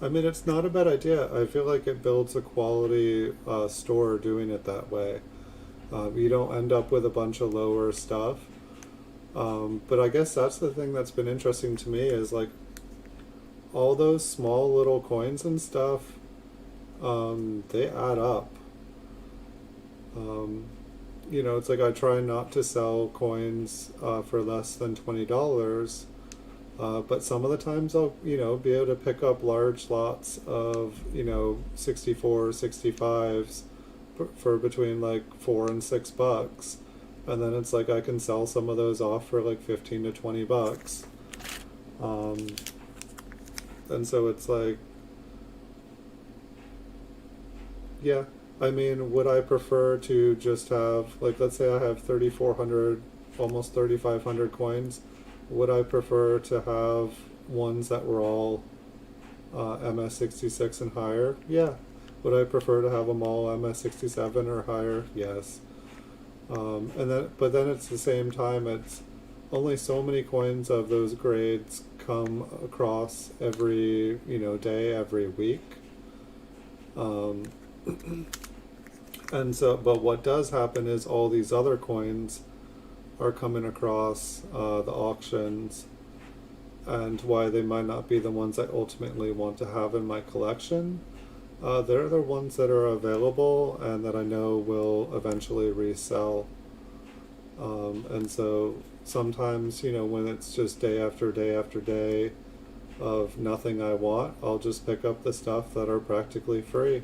I mean, it's not a bad idea. I feel like it builds a quality store doing it that way. You don't end up with a bunch of lower stuff. But I guess that's the thing that's been interesting to me, is like all those small little coins and stuff, they add up. You know, it's like I try not to sell coins for less than $20. But some of the times I'll, you know, be able to pick up large lots of, you know, 64, 65s for between like $4 and $6. And then it's like I can sell some of those off for like 15 to 20 bucks. And so it's like, yeah, I mean, would I prefer to just have, like, let's say I have 3,400, almost 3,500 coins. Would I prefer to have ones that were all MS66 and higher? Yeah. Would I prefer to have them all MS67 or higher? Yes. But then it's the same time, it's only so many coins of those grades come across every, you know, day, every week. And so, but what does happen is all these other coins are coming across the auctions, and why they might not be the ones I ultimately want to have in my collection. They're the ones that are available and that I know will eventually resell. And so sometimes, you know, when it's just day after day after day of nothing I want, I'll just pick up the stuff that are practically free.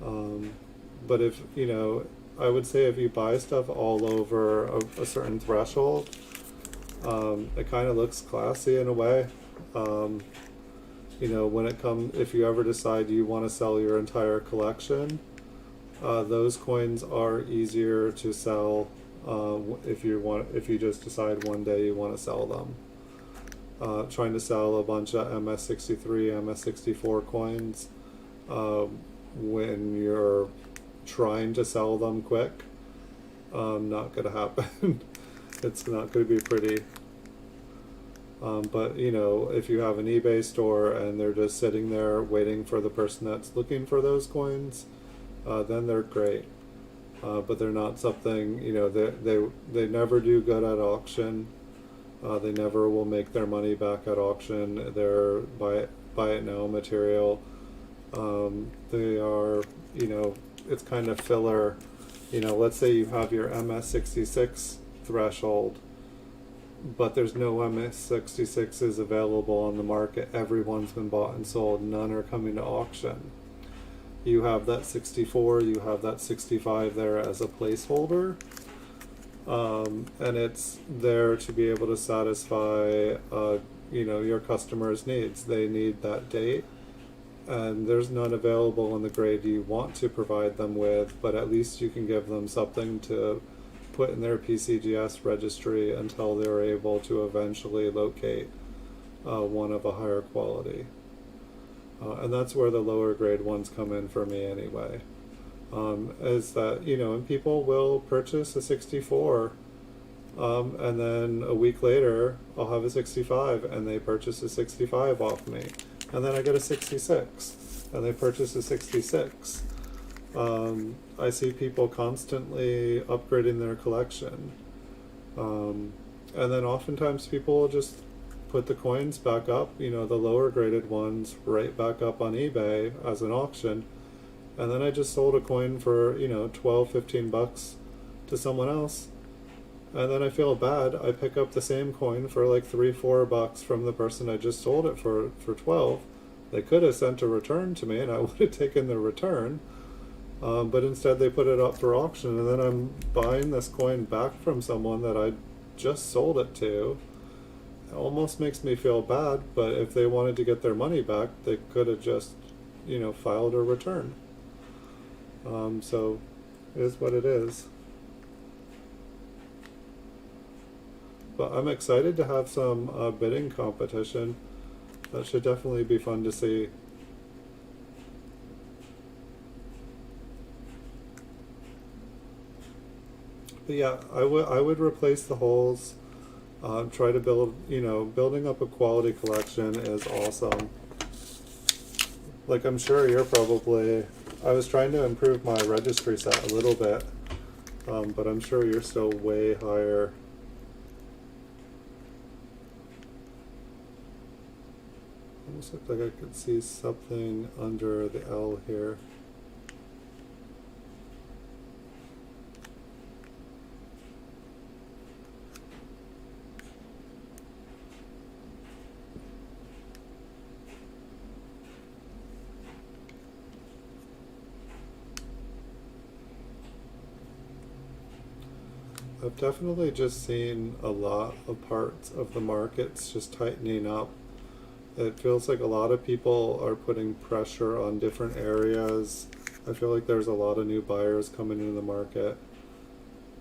But if, you know, I would say if you buy stuff all over a certain threshold, it kind of looks classy in a way. You know, when it comes, if you ever decide you want to sell your entire collection, those coins are easier to sell if you just decide one day you want to sell them. Trying to sell a bunch of MS63, MS64 coins when you're trying to sell them quick, not gonna happen. It's not gonna be pretty. But you know, if you have an eBay store and they're just sitting there waiting for the person that's looking for those coins, then they're great. But they're not something, you know, they never do good at auction. They never will make their money back at auction. They're buy it now material. They are, you know, it's kind of filler. You know, let's say you have your MS66 threshold. but there's no MS66s available on the market. Everyone's been bought and sold. None are coming to auction. You have that 64, you have that 65 there as a placeholder, and it's there to be able to satisfy your customers' needs. They need that date, and there's none available in the grade you want to provide them with, but at least you can give them something to put in their PCGS registry until they're able to eventually locate one of a higher quality. And that's where the lower grade ones come in for me anyway. Is that, and people will purchase a 64, and then a week later I'll have a 65 and they purchase a 65 off me. And then I get a 66 and they purchase a 66. I see people constantly upgrading their collection. And then oftentimes people will just put the coins back up, the lower graded ones, right back up on eBay as an auction. And then I just sold a coin for, 12, 15 bucks to someone else. And then I feel bad. I pick up the same coin for like 3, 4 bucks from the person I just sold it for 12. They could have sent a return to me and I would have taken the return. But instead they put it up for auction, and then I'm buying this coin back from someone that I just sold it to. It almost makes me feel bad, but if they wanted to get their money back, they could have just, filed a return. So it is what it is. But I'm excited to have some bidding competition. That should definitely be fun to see. But yeah, I would replace the holes. Try to build, building up a quality collection is awesome. Like I'm sure you're probably, I was trying to improve my registry set a little bit, but I'm sure you're still way higher. Almost looked like I could see something under the L here. I've definitely just seen a lot of parts of the markets just tightening up. It feels like a lot of people are putting pressure on different areas. I feel like there's a lot of new buyers coming into the market.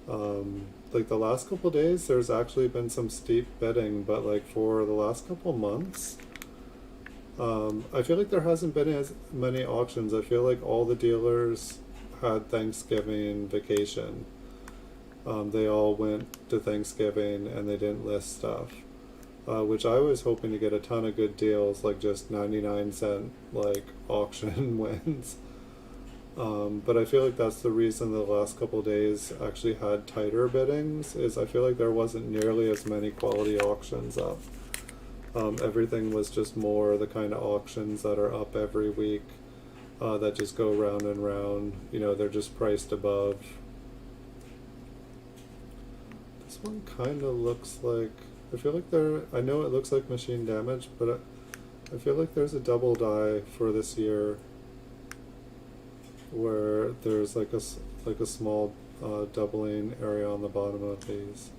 Like the last couple of days, there's actually been some steep bidding, but like for the last couple months, I feel like there hasn't been as many auctions. I feel like all the dealers had Thanksgiving vacation. They all went to Thanksgiving and they didn't list stuff, which I was hoping to get a ton of good deals, like just 99-cent like auction wins. But I feel like that's the reason the last couple of days actually had tighter biddings, is I feel like there wasn't nearly as many quality auctions up. Everything was just more the kind of auctions that are up every week, that just go round and round. They're just priced above. This one kind of looks like, I feel like I know it looks like machine damage, but I feel like there's a double die for this year where there's like a small doubling area on the bottom of these.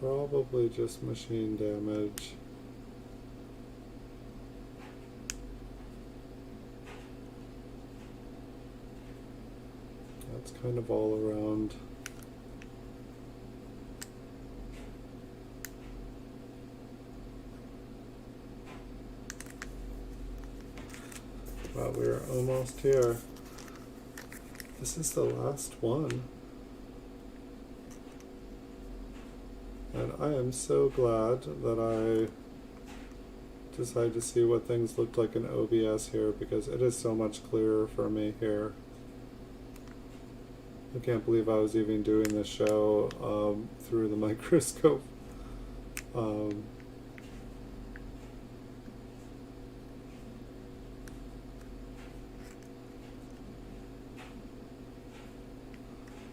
Probably just machine damage. That's kind of all around. Wow, we're almost here. This is the last one. And I am so glad that I decided to see what things looked like in OBS here, because it is so much clearer for me here. I can't believe I was even doing this show through the microscope. Um,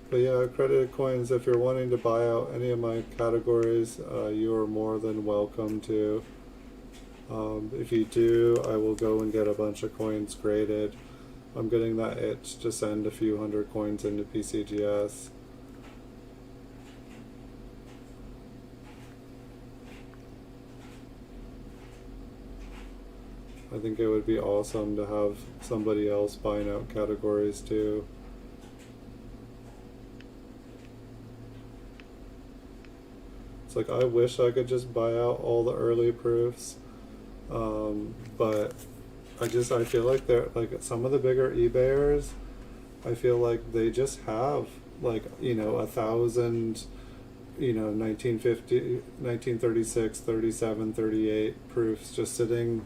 but yeah, accredited coins, if you're wanting to buy out any of my categories, you are more than welcome to. If you do, I will go and get a bunch of coins graded. I'm getting that itch to send a few hundred coins into PCGS. I think it would be awesome to have somebody else buying out categories too. It's like, I wish I could just buy out all the early proofs, but I feel like they're like some of the bigger eBayers, I feel like they just have like, 1,000, 1950, 1936, 37, 38 proofs just sitting,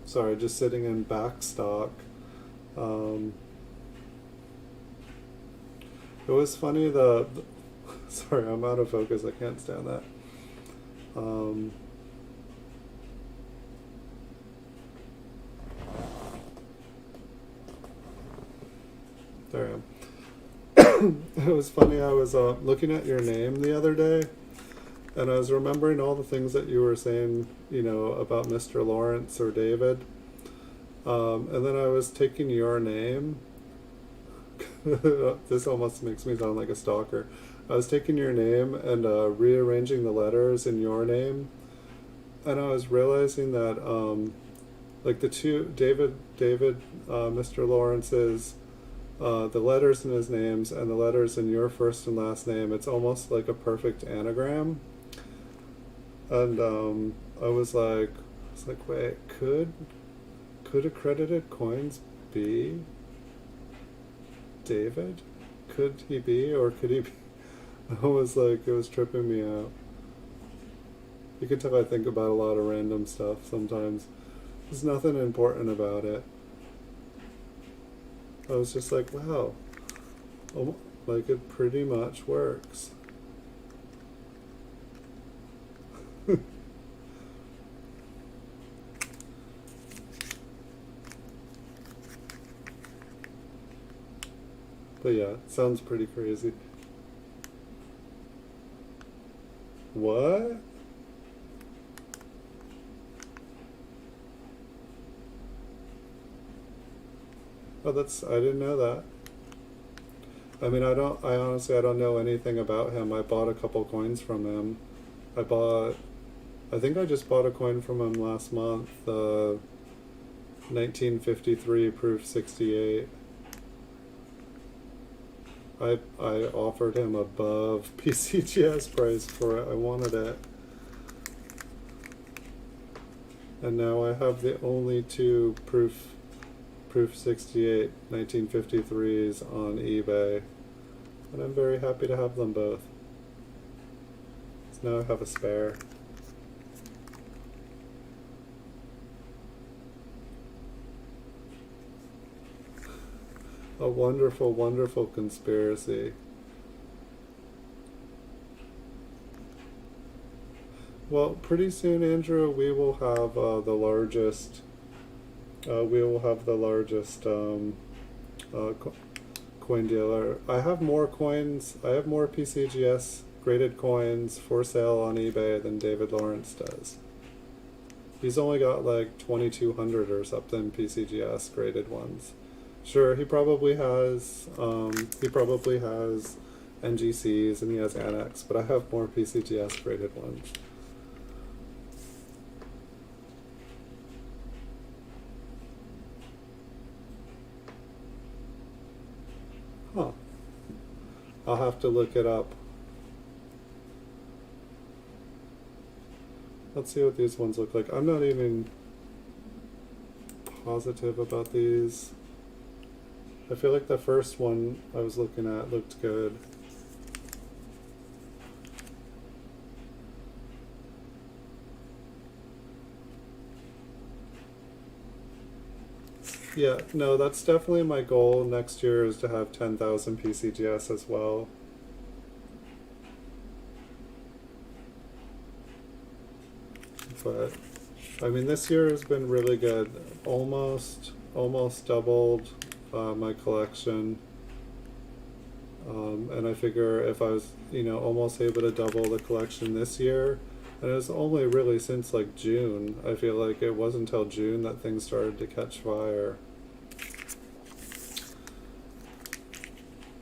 just sitting in back stock. It was funny, sorry, I'm out of focus, I can't stand that. There I am. It was funny, I was looking at your name the other day, and I was remembering all the things that you were saying, about Mr. Lawrence or David. And then I was taking your name. This almost makes me sound like a stalker. I was taking your name and rearranging the letters in your name, and I was realizing that like the two Mr. Lawrence's, the letters in his names and the letters in your first and last name, it's almost like a perfect anagram. And I was like, wait, could accredited coins be David? Could he be, or could he be? I was like, it was tripping me out. You can tell I think about a lot of random stuff sometimes. There's nothing important about it. I was just like, wow, like it pretty much works. But yeah, it sounds pretty crazy. What? Oh, I didn't know that. I mean, I honestly, I don't know anything about him. I bought a couple coins from him. I think I just bought a coin from him last month, 1953 proof 68. I offered him above PCGS price for it. I wanted it. And now I have the only two proof 68 1953s on eBay. And I'm very happy to have them both. So now I have a spare. A wonderful, wonderful conspiracy. Well, pretty soon, Andrew, we will have the largest. Coin dealer. I have more coins. I have more PCGS graded coins for sale on eBay than David Lawrence does. He's only got like 2,200 or something PCGS graded ones. Sure, he probably has NGCs and he has Annex, but I have more PCGS graded ones. Huh. I'll have to look it up. Let's see what these ones look like. I'm not even positive about these. I feel like the first one I was looking at looked good. Yeah, no, that's definitely my goal next year is to have 10,000 PCGS as well. But I mean, this year has been really good. Almost doubled my collection. And I figure if I was, almost able to double the collection this year, and it was only really since like June. I feel like it wasn't until June that things started to catch fire.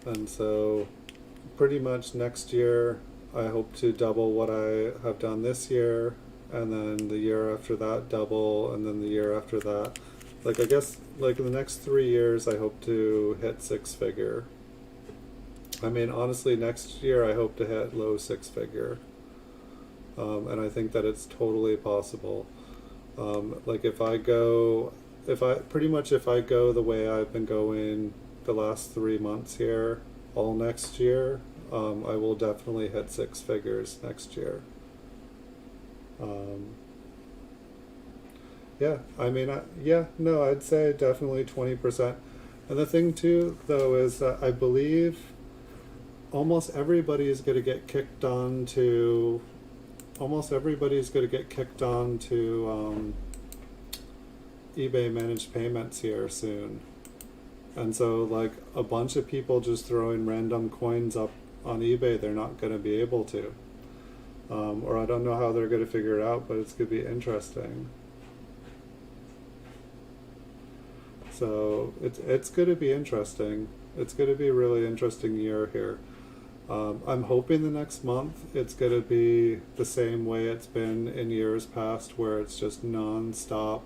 And so pretty much next year, I hope to double what I have done this year, and then the year after that double, and then the year after that. Like I guess like in the next 3 years, I hope to hit six figure. I mean, honestly, next year I hope to hit low six figure. And I think that it's totally possible. Like if I go the way I've been going the last 3 months here, all next year, I will definitely hit six figures next year. Yeah, I mean, no, I'd say definitely 20%. And the thing too, though, is that I believe almost everybody is going to get kicked on to eBay managed payments here soon. And so like a bunch of people just throwing random coins up on eBay, they're not going to be able to. Or I don't know how they're going to figure it out, but it's going to be interesting. So it's going to be interesting. It's going to be a really interesting year here. I'm hoping the next month it's going to be the same way it's been in years past, where it's just non-stop.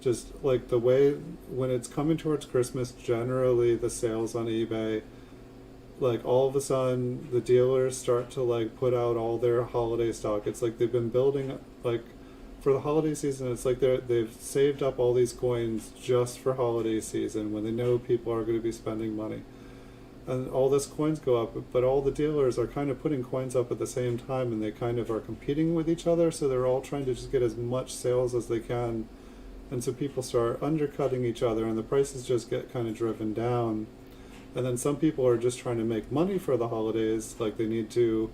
Just like the way when it's coming towards Christmas, generally the sales on eBay, like all of a sudden the dealers start to like put out all their holiday stock. It's like they've been building like for the holiday season. It's like they've saved up all these coins just for holiday season when they know people are going to be spending money. And all this coins go up, but all the dealers are kind of putting coins up at the same time, and they kind of are competing with each other, so they're all trying to just get as much sales as they can. And so people start undercutting each other, and the prices just get kind of driven down. And then some people are just trying to make money for the holidays, like they need to,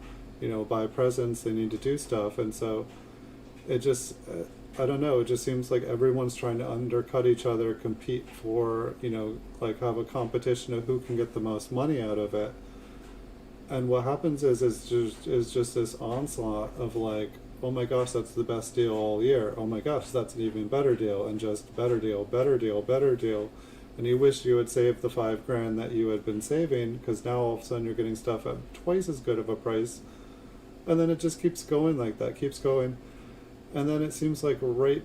buy presents, they need to do stuff. And so it just, I don't know, it just seems like everyone's trying to undercut each other, compete for, like have a competition of who can get the most money out of it. And what happens is just this onslaught of like, oh my gosh, that's the best deal all year. Oh my gosh, that's an even better deal, and just better deal, better deal, better deal. And you wish you had saved the $5,000 that you had been saving, because now all of a sudden you're getting stuff at twice as good of a price. And then it just keeps going like that, keeps going. And then it seems like right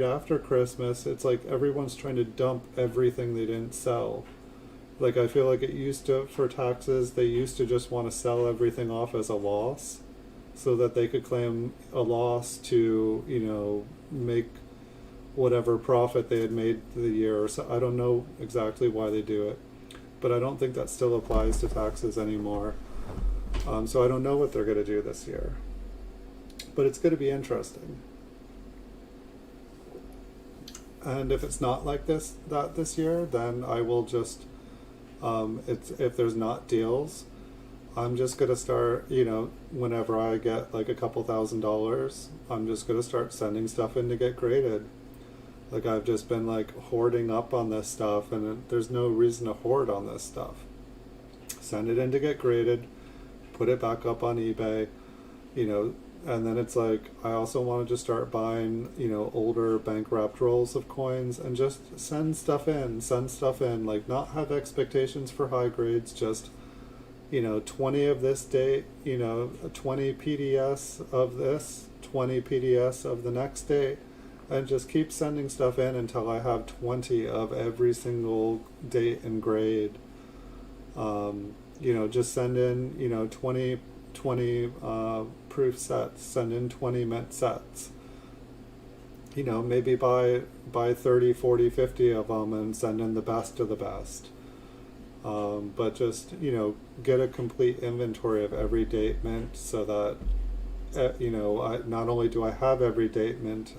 after Christmas, it's like everyone's trying to dump everything they didn't sell. Like I feel like it used to, for taxes, they used to just want to sell everything off as a loss so that they could claim a loss to, make whatever profit they had made the year or so. I don't know exactly why they do it, but I don't think that still applies to taxes anymore. So I don't know what they're going to do this year. But it's going to be interesting. And if it's not like this year, then I will just, if there's not deals, I'm just going to start, whenever I get like a couple $1,000s, I'm just going to start sending stuff in to get graded. Like I've just been like hoarding up on this stuff, and there's no reason to hoard on this stuff. Send it in to get graded, put it back up on eBay, and then it's like, I also want to just start buying, older bank wrapped rolls of coins and just send stuff in, like not have expectations for high grades, just, 20 of this date, 20 PDS of this, 20 PDS of the next date, and just keep sending stuff in until I have 20 of every single date and grade. Just send in, 20 proof sets, send in 20 mint sets. Maybe buy 30, 40, 50 of them and send in the best of the best. But just, get a complete inventory of every date mint so that, not only do I have every date mint,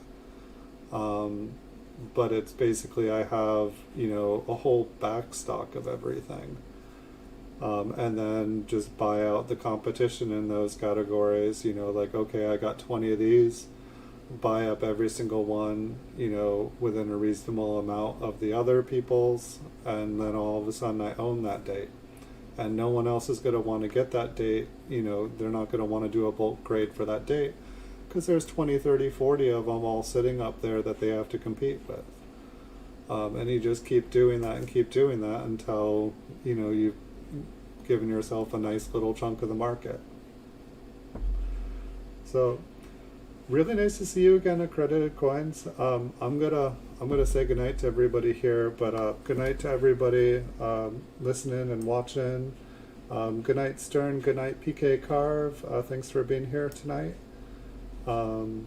but it's basically I have, you know, a whole back stock of everything. And then just buy out the competition in those categories, you know, like, okay, I got 20 of these, buy up every single one, you know, within a reasonable amount of the other people's, and then all of a sudden I own that date. And no one else is going to want to get that date, you know, they're not going to want to do a bulk grade for that date, because there's 20, 30, 40 of them all sitting up there that they have to compete with. And you just keep doing that and keep doing that until, you know, you've given yourself a nice little chunk of the market. So really nice to see you again at Credited Coins. I'm gonna say goodnight to everybody here, but good night to everybody listening and watching. Good night Stern, good night PK Carve. Thanks for being here tonight. Hold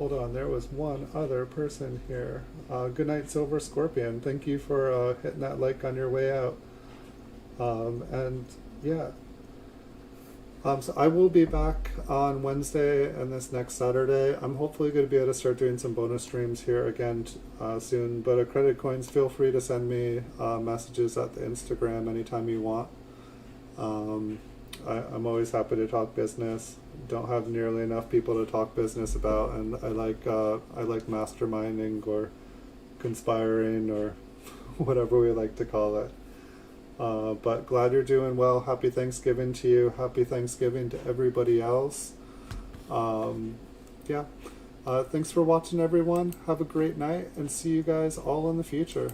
on, there was one other person here. Good night Silver Scorpion. Thank you for hitting that like on your way out. And yeah. So I will be back on Wednesday and this next Saturday. I'm hopefully going to be able to start doing some bonus streams here again soon. But at Credit Coins, feel free to send me messages at the Instagram anytime you want. I'm always happy to talk business. Don't have nearly enough people to talk business about, and I like masterminding or conspiring or whatever we like to call it. But glad you're doing well. Happy Thanksgiving to you. Happy Thanksgiving to everybody else. Yeah. Thanks for watching, everyone. Have a great night, and see you guys all in the future.